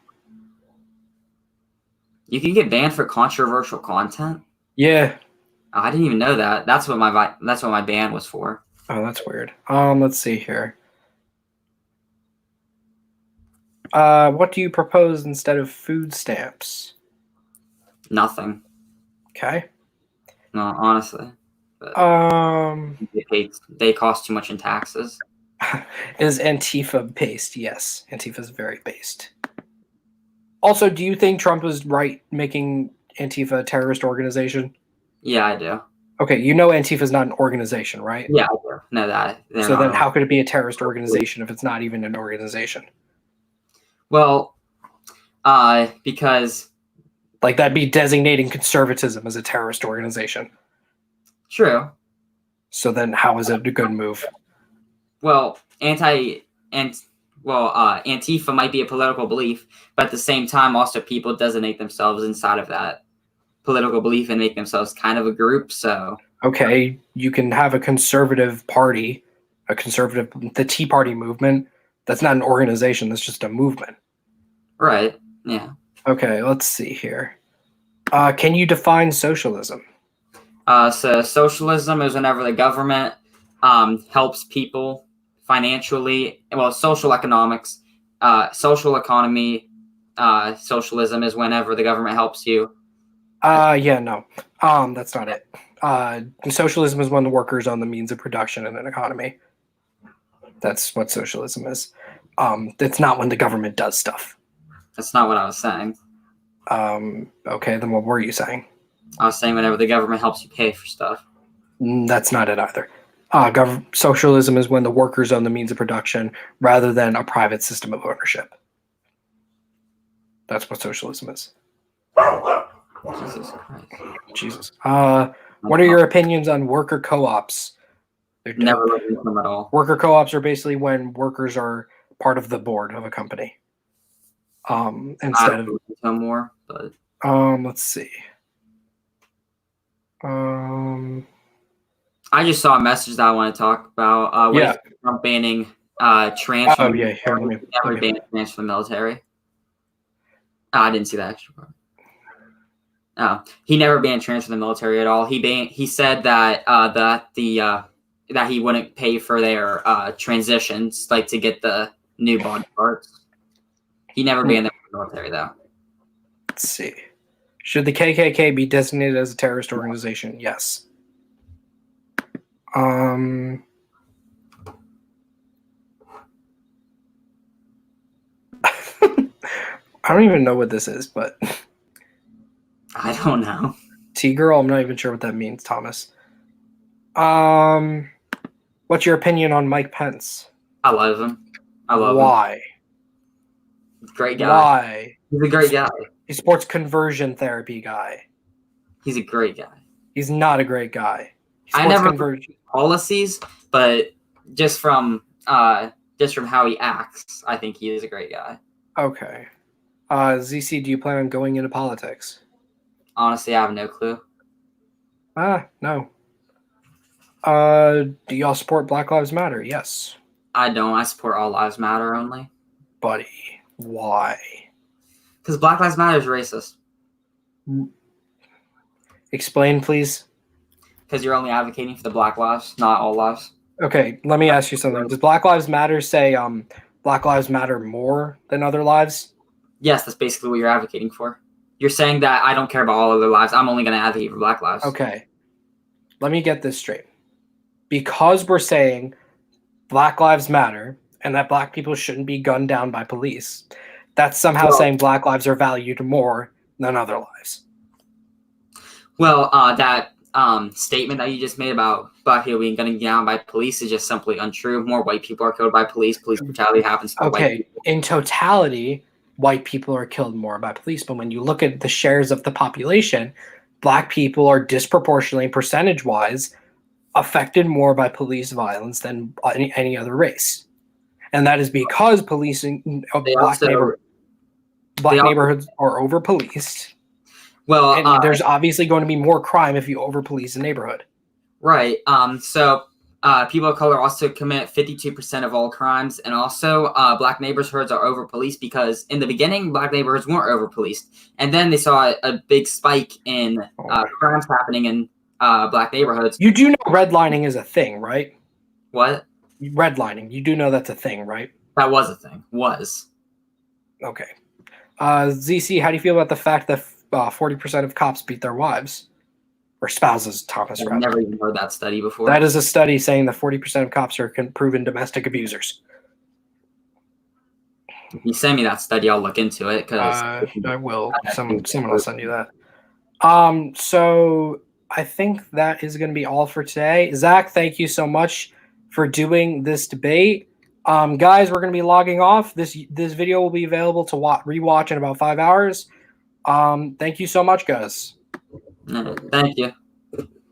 can get banned for controversial content. Yeah. I didn't even know that. That's what my ban was for. Oh, that's weird. Let's see here. What do you propose instead of food stamps? Nothing. Okay. No, honestly. They cost too much in taxes. Is Antifa based? Yes, Antifa is very based. Also, do you think Trump was right making Antifa a terrorist organization? Yeah, I do. Okay, you know Antifa is not an organization, right? Yeah, I do. No, that. So then how could it be a terrorist organization if it's not even an organization? Well, because... Like, that'd be designating conservatism as a terrorist organization. True. So then how is it a good move? Well, Antifa might be a political belief, but at the same time, also people designate themselves inside of that political belief and make themselves kind of a group. So okay, you can have a conservative party, the Tea Party movement. That's not an organization. That's just a movement. Right. Yeah. Okay, let's see here. Can you define socialism? So socialism is whenever the government helps people financially. Well, social economics, social economy. Socialism is whenever the government helps you. Yeah, no. That's not it. Socialism is when the workers own the means of production in an economy. That's what socialism is. It's not when the government does stuff. That's not what I was saying. Okay, then what were you saying? I was saying whenever the government helps you pay for stuff. That's not it either. Socialism is when the workers own the means of production rather than a private system of ownership. That's what socialism is. Jesus Christ. Jesus. What are your opinions on worker co-ops? They're dope. Never looked into them at all. Worker co-ops are basically when workers are part of the board of a company. Instead of no more, but let's see. I just saw a message that I want to talk about. Yeah. Trump banning transfer. Oh yeah, here, never banned transfer from the military. I didn't see that extra part. No, he never banned transfer from the military at all. He said that that he wouldn't pay for their transitions, like to get the new body parts. He never banned them from the military, though. Let's see. Should the KKK be designated as a terrorist organization? Yes. I don't even know what this is, but I don't know. T-girl, I'm not even sure what that means, Thomas. What's your opinion on Mike Pence? I love him. I love him. Why? Great guy. Why? He's a great guy. He supports conversion therapy guy. He's a great guy. He's not a great guy. I never policies, but just from how he acts, I think he is a great guy. Okay. ZC, do you plan on going into politics? Honestly, I have no clue. No. Do y'all support Black Lives Matter? Yes. I don't. I support All Lives Matter only. Buddy, why? Because Black Lives Matter is racist. Explain, please. Because you're only advocating for the black lives, not all lives. Okay, let me ask you something. Does Black Lives Matter say Black Lives Matter more than other lives? Yes, that's basically what you're advocating for. You're saying that I don't care about all other lives. I'm only going to advocate for black lives. Okay. Let me get this straight. Because we're saying Black Lives Matter and that black people shouldn't be gunned down by police, that's somehow saying black lives are valued more than other lives. Well, that statement that you just made about black people being gunned down by police is just simply untrue. More white people are killed by police. Police brutality happens to white people. In totality, white people are killed more by police. But when you look at the shares of the population, black people are disproportionately, percentage-wise, affected more by police violence than any other race. And that is because policing black neighborhoods are over-policed. Well, and there's obviously going to be more crime if you over-police a neighborhood. Right. So people of color also commit 52% of all crimes. And also black neighborhoods are over-policed because in the beginning, black neighborhoods weren't over-policed. And then they saw a big spike in crimes happening in black neighborhoods. You do know redlining is a thing, right? What? Redlining. You do know that's a thing, right? That was a thing. Was. Okay. ZC, how do you feel about the fact that 40% of cops beat their wives? Or spouses, Thomas. I've never even heard that study before. That is a study saying that 40% of cops are proven domestic abusers. If you send me that study, I'll look into it. I will. Someone will send you that. So I think that is going to be all for today. Zach, thank you so much for doing this debate. Guys, we're going to be logging off. This video will be available to rewatch in about 5 hours. Thank you so much, guys. Thank you.